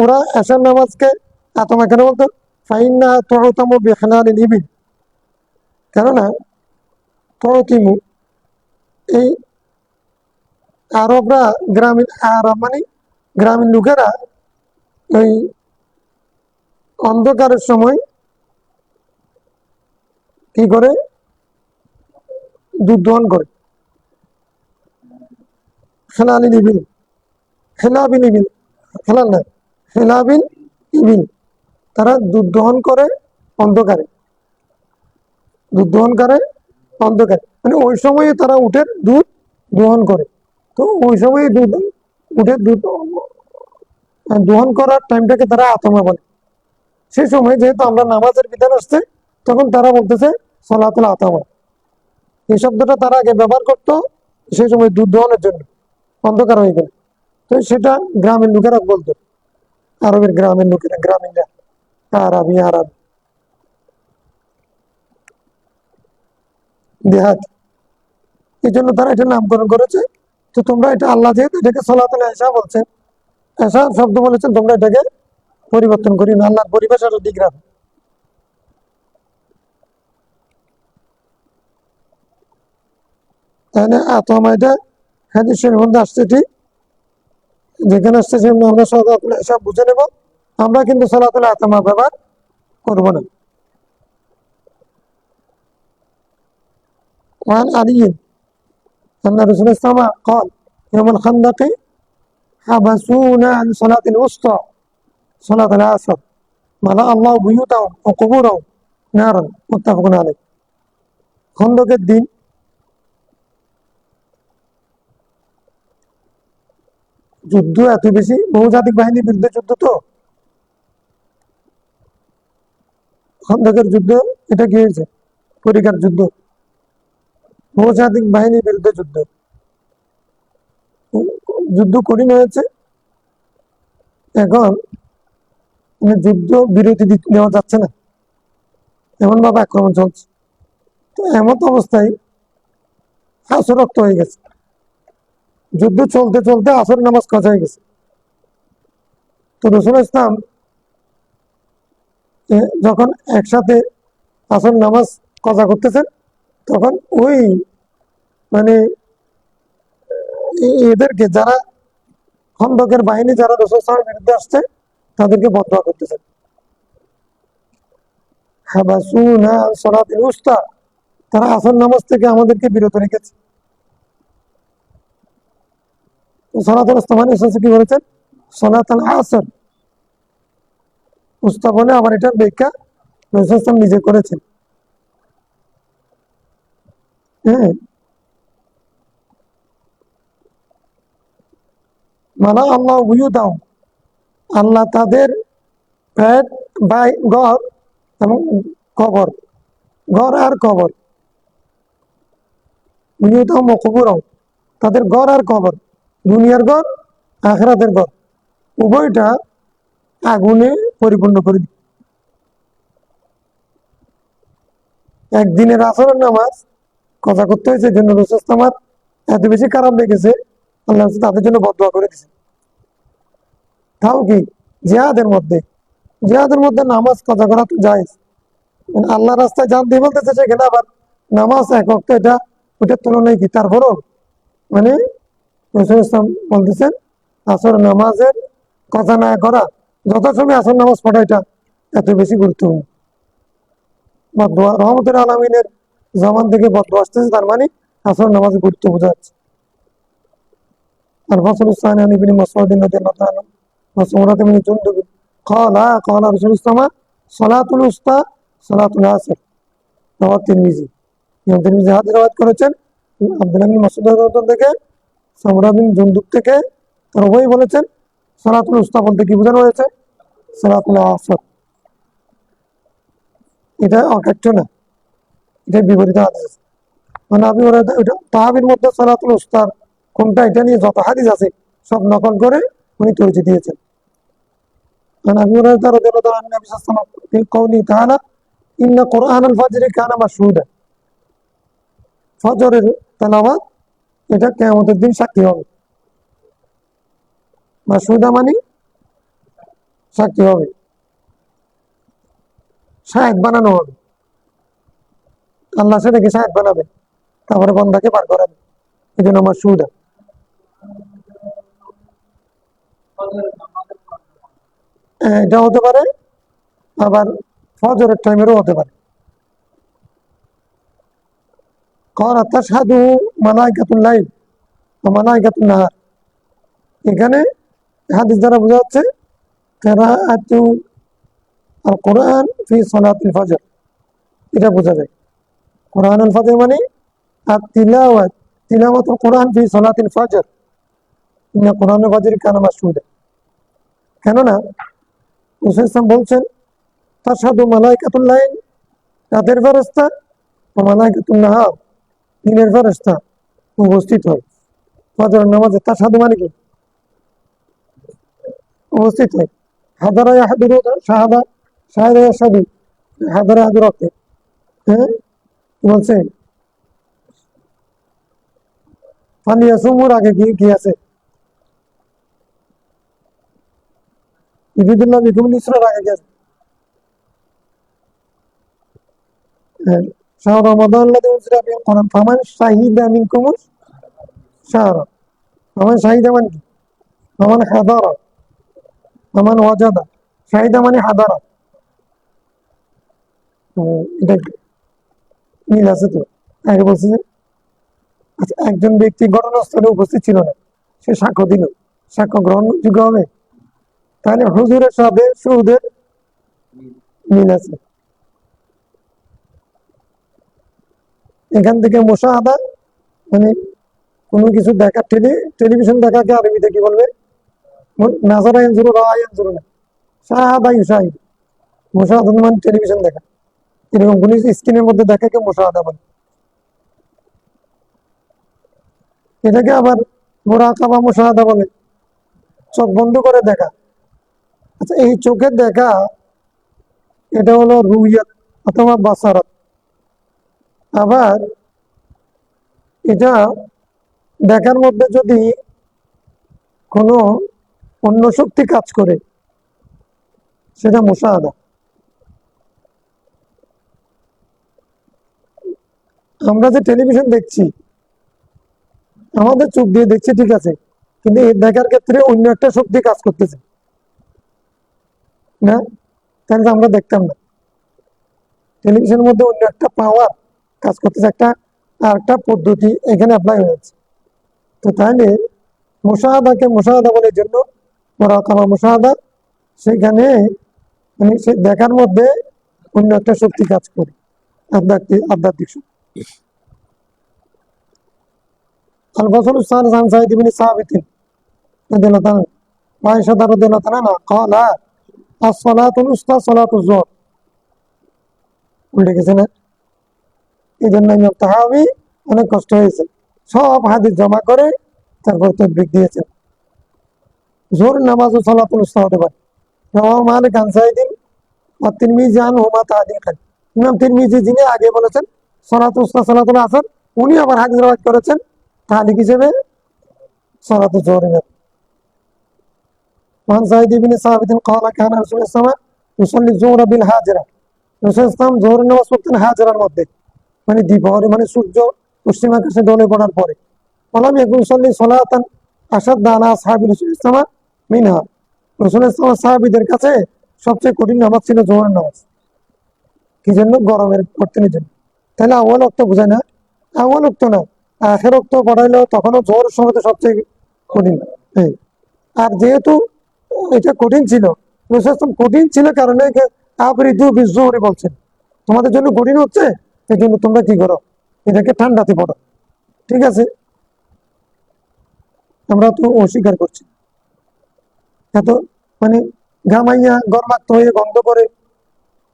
ওরা এশার নামাজকে আতমা কেন বলতো? ফাইন্না তু'তামু বিখিলালিল ইবিল, কেননা তু'তিমু, এই আরবরা, গ্রামীণ আরব মানে গ্রামীণ লোকেরা ওই অন্ধকারের সময় কি করে? দুধ দহন করে। খেলালিল ইবিল, খেলাবিল ইবিল, খেলাল না, খেলাবিল ইবিল, তারা দুধ দহন করে অন্ধকারে, দুধ দহন করে অন্ধকারে, মানে ওই সময়ে তারা উটের দুধ দহন করে। তো ওই সময় দুধ, উটের দুধ দহন করার টাইমটাকে তারা আতমা বলে। সেই সময় যেহেতু আমরা নামাজের বিধান আসছে, তখন তারা বলতেছে সালাতুল আতমা। এই শব্দটা তারা আগে ব্যবহার করতো সেই সময় দুধ দহনের জন্য, অন্ধকার হয়ে গেল। তো সেটা গ্রামের লোকেরা বলতো, আরবের গ্রামের লোকেরা, গ্রামীণরা, আরবি আরব দেহাত, এই জন্য তারা এটা নামকরণ করেছে। তো তোমরা এটা, আল্লাহ যেহেতু এটাকে সালাতুল ঈশা বলছেন, ঈশা শব্দ বলেছেন, তোমরা এটাকে পরিবর্তন করি না, আল্লাহর পরিভাষাটা ঠিক রাখো। তাহলে আতমা এটা হাদিসের মধ্যে আসছে, ঠিক যেখানে আসছে সেখানে আমরা সালাতুল ঈশা বুঝে নেব, আমরা কিন্তু সালাতুল আতমা ব্যবহার করব না। وعن علي أن رسول الله قال يوم الخندق হাবাসুনা আন সালাতিল উসতা সালাতুল আসর মালা আল্লাহ বুয়ুতাহুম ওয়া কুবুরহুম নারান মুত্তাফাকুন আলাইহ। খন্দকের দিন যুদ্ধ এত বেশি, বহুজাতিক বাহিনীর বিরুদ্ধে যুদ্ধ, তো খন্দকের যুদ্ধ এটা কি হয়েছে? পরিকার যুদ্ধ, বহুজাতিক বাহিনীর বিরুদ্ধে যুদ্ধ, যুদ্ধ কঠিন হয়েছে। এখন যুদ্ধ বিরতি নেওয়া যাচ্ছে না, এমন ভাবে আক্রমণ চলছে। তো এমন অবস্থায় আসর রক্ত হয়ে গেছে, যুদ্ধ চলতে চলতে আসর নামাজ কাজা হয়ে গেছে। তো রসুল ইসলাম যখন একসাথে আসর নামাজ কাজা করতেছেন, তখন ওই মানে এদেরকে যারা খন্দকের বাহিনী, যারা রসুল ইসলামের বিরুদ্ধে আসছে, তাদেরকে বদদোয়া করতেছেন। হাবাসুনা আন সালাতিল উসতা, তারা আসর নামাজ থেকে আমাদেরকে বিরত রেখেছে। সালাতুল উসতা মানে কি বলেছেন? সালাতুল আসর। উস্তা বলে আবার এটার ব্যাখ্যা রাসূল সাল্লাল্লাহু আলাইহি ওয়াসাল্লাম নিজে করেছেন। হ্যাঁ, মালা আল্লাহ বুয়ুতাহুম, আল্লাহ তাদের পেট, ঘর এবং কবর, ঘর আর কবর, বুয়ুতাহুম ওয়া কুবুরহুম, তাদের ঘর আর কবর, দুনিয়ার ঘর, আখিরাতের ঘর, উভয়টা আগুনে পরিপূর্ণ করে দিই। একদিনের আসরের নামাজ কাজা করতে হয়েছে, এই জন্য রাসূল সাল্লাল্লাহু আলাইহি ওয়াসাল্লাম এত বেশি খারাপ লেগেছে, আল্লাহ তাদের জন্য বদদোয়া করে দিয়েছেন। তাও কি জিহাদের মধ্যে নামাজ কাজা করা তো জায়েজ, আল্লাহ রাস্তায় যান দিয়ে বলতেছে, সেখানে আবার নামাজ এক ওয়াক্ত, এটা ওটার তুলনায় কি? তারপরও মানে রাসূল ইসলাম বলতেছেন আসর নামাজের কাজা না করা, যথাসময়ে আসর নামাজ পড়া, এটা এত বেশি গুরুত্বপূর্ণ। বদদোয়া রহমতের আলামিনের জমান থেকে বদদোয়া আসতেছে, তার মানে আসর নামাজের গুরুত্ব বোঝা যাচ্ছে। আর ফসল উসমান ইবনে মাসউদ রাদিয়াল্লাহু তাআলা وسمرة بن جندب قال رسول الله صلاة الوسطى صلاة العصر رواه তিরমিজি। ইমাম তিরমিজি হাদিস রওয়ায়াত করেছেন আব্দুল্লাহ বিন মাসউদ রাদিয়াল্লাহু থেকে, সামরা বিন জুনদুব থেকে, তারা উভয়ই বলেছেন সালাতুল উসতা বলতে কি বোঝানো হয়েছে? সালাতুল আসর। এটা অকাট্য না, এটা বিপরীত হাদিস। মানে আপনি ওরা ওইটা তাহাবির মধ্যে সালাতুল উস্তার কোনটা, এটা নিয়ে যত হাদিস আছে সব নকল করে উনি তরজি দিয়েছেন। عن ابي هريره رضي الله عنه النبي صلى الله عليه وسلم في قوله تعالى ان قران الفجر كان مشهودا, ফজরের তেলাওয়াত এটা কিয়ামতের দিন সাক্ষী হবে। মাশহুদা মানে সাক্ষী হবে, শাহেদ বানানো হবে। আল্লাহ সেটাকে শাহেদ বানাবে, তারপরে বান্দাকে পার করাবে, এই জন্য মাশহুদা। এটা হতে পারে, আবার ফজরের টাইমেরও হতে পারে। قال تشهد ملائكة الليل وملائكة النهار, এখানে হাদিস দ্বারা বোঝা যাচ্ছে কিরাআতু আল কোরআন ফি সালাতিল ফজর, এটা বোঝা যায়। কোরআন আল ফজর মানে তিলাওয়াতুল কোরআন ফি সালাতিল ফজর, ইন্না কোরআন আল ফজর কানা মাশহুদা। কেননা রাসূল সাল্লাল্লাহু বলছেন তাশহাদু মালাইকাতুল লাইল, রাতের ফেরেশতা, ওয়া মালাইকাতুন নাহার, দিনের ফেরেশতা উপস্থিত হয় ফজর নামাজে। তাশহাদু মানে কি? উপস্থিত হয়। হাদারা ইয়াহদুরু, শাহাদা, শাহাদা ইয়াশহাদু, হাদারা ইয়াহদুরু অর্থে। হ্যাঁ, কি বলছে? ফালিয়াসুমুর আগে কি আছে? ইবিদুল্লাহ বিকুম ইসরার আগে কি আছে? শাহর রমাদান আল্লাযী উনজিলা ফীহিল কুরআন ফামান শাহিদা মিনকুমুশ শাহরা, ফামান শাহিদা মানে কি? ফামান হাদারা, ফামান ওয়াজাদা, শাহিদা মানে হাদারা। এটা মিল আছে তো? আগে বলছে যে আচ্ছা, একজন ব্যক্তি ঘটনাস্থলে উপস্থিত ছিল না, সে সাক্ষ্য দিল, সাক্ষ্য গ্রহণযোগ্য হবে? তাহলে হুজুরের সাথে সুদের মিল আছে। এখান থেকে মুশাহাদা মানে কোনো কিছু দেখা, টেলিভিশন দেখাকে আরবিতে কি বলবে? নাজারা ইয়ানজুরু রাআ ইয়ানজুরু না, শাহাদা ইউশাহিদ। মুশাহাদা মানে টেলিভিশন দেখা, এরকম কোন স্ক্রিনের মধ্যে দেখাকে মুশাহাদা বলে। এটাকে আবার মুরাকাবা মুশাহাদা বলে, চোখ বন্ধ করে দেখা। আচ্ছা, এই চোখের দেখা এটা হলো রুইয়াত অথবা বাসারাত। আবার এটা দেখার মধ্যে যদি কোনো অন্য শক্তি কাজ করে সেটা মুশাহাদা। আমরা যে টেলিভিশন দেখছি আমাদের চোখ দিয়ে দেখছি, ঠিক আছে, কিন্তু এই দেখার ক্ষেত্রে অন্য একটা শক্তি কাজ করতেছে না, তাহলে আমরা দেখতাম না। টেলিভিশনের মধ্যে অন্য একটা পাওয়ার কাজ করতেছে, একটা পদ্ধতি এখানে অ্যাপ্লাই হয়েছে। তো তাহলে মুশাহাদাকে মুশাহাদা বলে জন্য মুরাকাবা মুশাহাদা, সেখানে মানে সে দেখার মধ্যে অন্য একটা শক্তি কাজ করে, আধ্যাত্মিক শক্তি। الفصل الثالث عن زيد بن ثابت رضي الله عنه وعائشة رضي الله عنها قال الصلاة الوسطى صلاة الظهر। উল্টে গেছে না? এই জন্য ইমাম তাহাবী অনেক কষ্ট হয়েছে, সব হাদিস জমা করে তারপর তাদবিক দিয়েছেন। জোহর নামাজও সালাতুল উসতা হতে পারে। রাওয়াহু মালিক আন সাইদিন ওয়া তিরমিজি আনহুমা তা'দীকান। ইমাম তিরমিজি যিনি আগে বলেছেন সালাতুল উসতা সালাতুল আসর, উনি আবার হাদিস রওয়ায়াত করেছেন তাহলিক হিসেবে সালাতুল জোহরের। وعن زيد بن ثابت قال كان رسول الله صلى الله عليه وسلم يصلي الظهر بالهاجرة। রাসূল সাল্লাল্লাহু আলাইহি জোহরের নামাজ পড়তেন হাজরার মধ্যে, মানে দ্বিপ্রহরে, মানে সূর্য পশ্চিম আকাশে ঢলে পড়ার পরে। ওয়ালাম ইয়াকুন ইউসাল্লি সালাতান আশাদ্দা আলা আসহাবি রাসূলিল্লাহ সাল্লাল্লাহু আলাইহি ওয়াসাল্লাম মিনহা। রাসূলুল্লাহ সাল্লাল্লাহু আলাইহি সাহাবীদের কাছে সবচেয়ে কঠিন নামাজ ছিল জোহরের নামাজ। কি জন্য? গরমের পড়তেনের জন্য। তাহলে আউয়াল ওয়াক্ত বোঝায় না, আউয়াল ওয়াক্ত না, আখের ওয়াক্ত পড়াইলেও তখনও জোহরের সময় তো সবচেয়ে কঠিন। আর যেহেতু এটা কঠিন ছিল, রাসূল সাল্লাল্লাহু আলাইহি ওয়াসাল্লাম কঠিন ছিল কারণে আবরিদু বিযুহরি বলছেন, তোমাদের জন্য কঠিন হচ্ছে, এই জন্য তোমরা কি করো, এটাকে ঠান্ডাতে পড়ো। ঠিক আছে, আমরা তো অস্বীকার করছি, এত মানে ঘামাইয়া গরমাক্ত হয়ে গন্ধ করে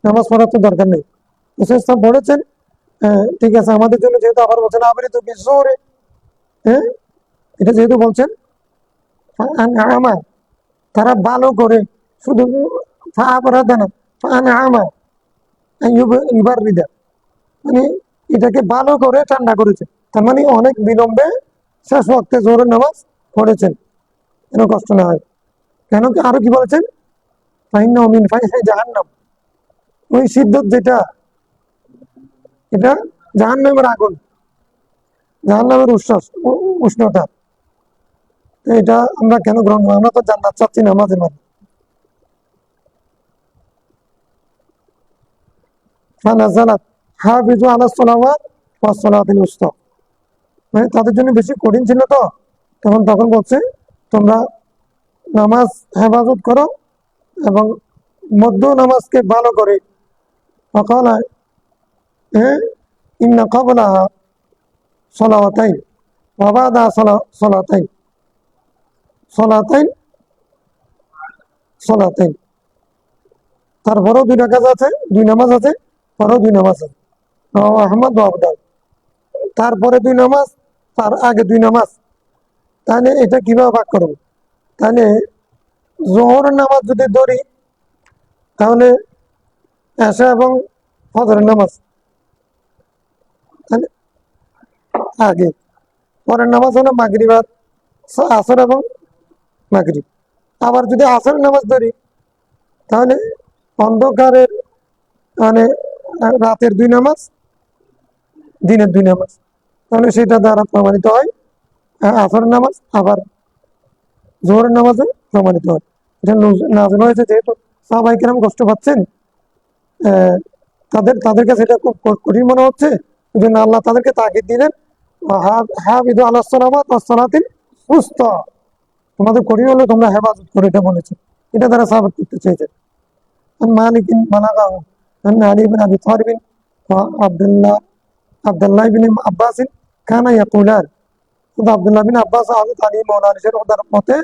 নামাজ পড়ার তো দরকার নেই। রাসূল সাল্লাল্লাহু আলাইহি ওয়াসাল্লাম বলেছেন, ঠিক আছে, আমাদের জন্য যেহেতু আবার বলছেন আবরিদু বিযুহরি, হ্যাঁ, এটা যেহেতু বলছেন আমার তারা ভালো করে, শুধু মানে এটাকে ভালো করে ঠান্ডা করেছে, তার মানে অনেক বিলম্বে শেষ ওয়াক্তে জোহরের নামাজ পড়েছেন, যেন কষ্ট না হয়। কেন? আরো কি বলেছেন? জাহান্নাম, ওই সিদ্ধত যেটা, এটা জাহান্নামের আগুন, জাহান্নামের উষ্ণতা। এটা আমরা কেন গ্রহণ করবো? আমরা তো জান্নাত চাচ্ছি না মাঝে মাঝে। মানে তাদের জন্য বেশি কঠিন ছিল, তো তখন বলছে তোমরা নামাজ হেফাজত করো এবং মধ্য নামাজকে ভালো করে। ইন্না ক্বাবলাহা সালাওয়াতাইন ওয়া বা'দাহা সালাতাইন সালাতাইন সালাতাইন। তারপরেও দুই রাকাত আছে, দুই নামাজ আছে, পরেও দুই নামাজ আছে। আহমদ ওয়া আবু দাউদ। তারপরে দুই নামাজ, তার আগে দুই নামাজ। তাহলে এটা কিভাবে ভাগ করবো? তাহলে জোহরের নামাজ যদি ধরি তাহলে এশা এবং ফজরের নামাজ তাহলে আগে, পরের নামাজ হলো মাগরিব আর আসর এবং মাগরিব। আবার যদি আসরের নামাজ ধরি তাহলে অন্ধকারের মানে রাতের দুই নামাজ, দিনের দুই নামাজ, তাহলে সেটা দ্বারা প্রমাণিত হয় আসরের নামাজ, আবার জোহরের নামাজে প্রমাণিত হয়। এটা নাযিল হয়েছে যেহেতু সাহাবায়ে কেরাম কষ্ট পাচ্ছেন, তাদের কাছে এটা খুব কঠিন মনে হচ্ছে, এই জন্য আল্লাহ তাদেরকে তাকিদ দিলেন হাফিযু আলাস সালাওয়াত ওয়াস সালাতিল উসতা, তোমাদের কঠিন হলে তোমরা হেফাজত করে, এটা বলেছে। এটা তারা সাবিত করতে চেয়েছে। মালিক বালাগাহু আন আলী বিন আবি তালিব ওয়া আব্দুল্লাহ বিন আব্বাস কানা ইয়াকুলান, কিন্তু আব্দুল্লাহ বিন আব্বাস হযরত আলী মাওলানা আলীর ওদের মতে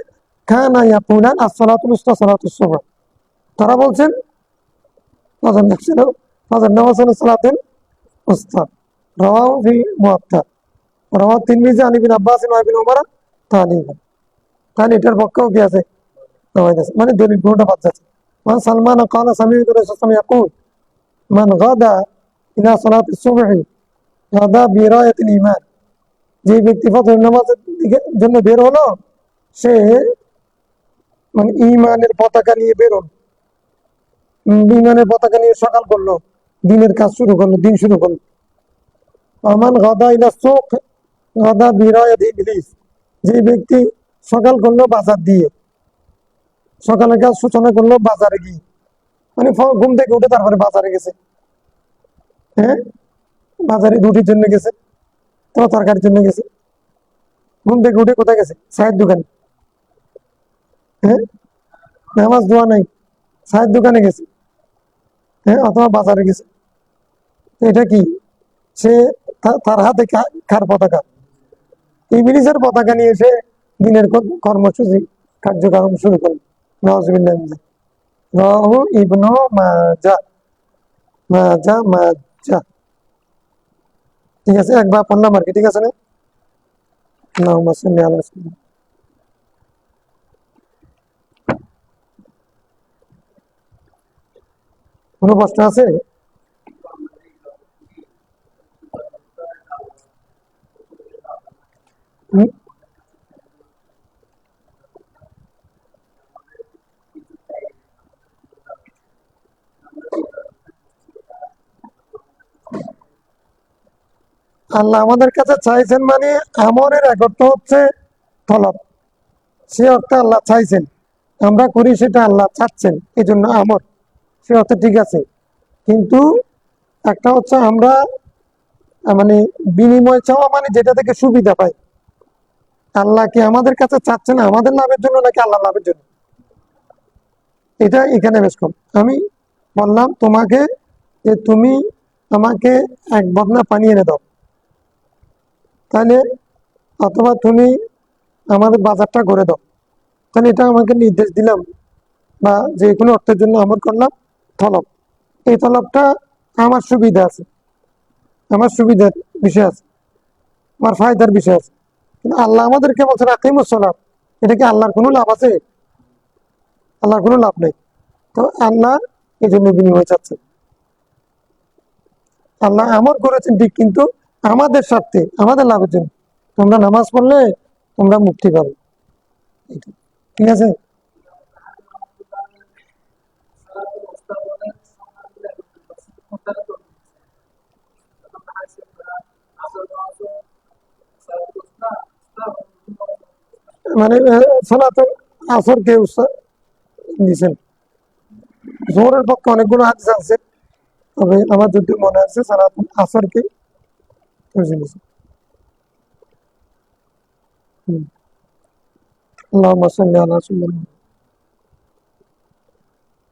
কানা ইয়াকুলান as-সালাতুল উস্তা সালাতুস সুবহ, তারা বলছেন ফজর ছিল, ফজর নামাজ হলো সালাতুল উস্তা। রাওয়াহু ফি মুয়াত্তা, রাওয়াহু তিরমিজি আন ইবনে আব্বাস ওয়া ইবনে উমর তালিবান। তাহলে এটার পক্ষেও কি আছে? মানে দলিল কোনটা বাদ যাচ্ছে। وعن سلمان قال سمعت الرسول صلى الله عليه وسلم يقول من غدا إلى صلاة الصبح غدا براية الإيمان, যে ব্যক্তি ফজর নামাজের জন্য বের হলো সে মানে ইমানের পতাকা নিয়ে বের হলো, ইমানের পতাকা নিয়ে সকাল করলো, দিনের কাজ শুরু করলো, দিন শুরু করলো। আমান গাদা ইলা সুক গাদা বিরায়াত ইবলিস, যে ব্যক্তি সকাল করলো বাজার দিয়ে, সকালের কাজ সূচনা করলো বাজারে গিয়ে, মানে ঘুম থেকে উঠে তারপরে বাজারে গেছে, হ্যাঁ বাজারে রুটির জন্য গেছে, তরকারির জন্য গেছে, ঘুম থেকে উঠে কোথায় গেছে? চায়ের দোকানে, হ্যাঁ নামাজ দোয়া নাই, চায়ের দোকানে গেছে, হ্যাঁ অথবা বাজারে গেছে। এটা কি? সে তার হাতে কার পতাকা? ইবলিসের পতাকা নিয়ে সে দিনের কর্মসূচি কার্যক্রম শুরু করে। নাউজুবিল্লাহ। রাহু ইবনু মাজা, মাজা। ঠিক আছে, একবার পড়লাম আর কি, ঠিক আছে না? আল্লাহুম্মা সাল্লি আলা সাইয়্যিদিনা। কোনো প্রশ্ন আছে? আল্লাহ আমাদের কাছে চাইছেন, মানে আমরের এক অর্থ হচ্ছে তলব, সে অর্থে আল্লাহ চাইছেন, আমরা করি সেটা আল্লাহ চাচ্ছেন, এই জন্য আমর, সে অর্থে ঠিক আছে। কিন্তু একটা হচ্ছে আমরা মানে বিনিময় চাওয়া, মানে যেটা থেকে সুবিধা পাই। আল্লাহ কি আমাদের কাছে চাচ্ছেন আমাদের লাভের জন্য নাকি আল্লাহ লাভের জন্য? এটা এখানে বেশ কম। আমি বললাম তোমাকে যে তুমি আমাকে এক বদনা পানি এনে দাও, তাহলে অথবা তুমি আমাদের বাজারটা করে দাও, তাহলে এটা আমাকে নির্দেশ দিলাম, বা যে কোনো অর্থের জন্য আমর করলাম, তলব। এই তলবটা আমার সুবিধা আছে, আমার সুবিধার বিষয় আছে, আমার ফায়দার বিষয় আছে। কিন্তু আল্লাহ আমাদেরকে বলছেন আকিমুস সালাত, এটা কি আল্লাহর কোনো লাভ আছে? আল্লাহর কোনো লাভ নেই। তো আল্লাহ এই জন্য বিনিময় চাচ্ছে। আল্লাহ আমর করেছেন ঠিক, কিন্তু আমাদের স্বার্থে, আমাদের লাভের জন্য। তোমরা নামাজ পড়লে তোমরা মুক্তি পাবে, ঠিক আছে? মানে সালাতুল আসরকে দিয়েছেন। জোহরের পক্ষে অনেকগুলো হাদিস আছে, তবে আমার যদি মনে আছে সালাতুল আসরকে দিয়েছেন। আল্লাহুম্মা সাল্লি আলা সাইয়্যিদিনা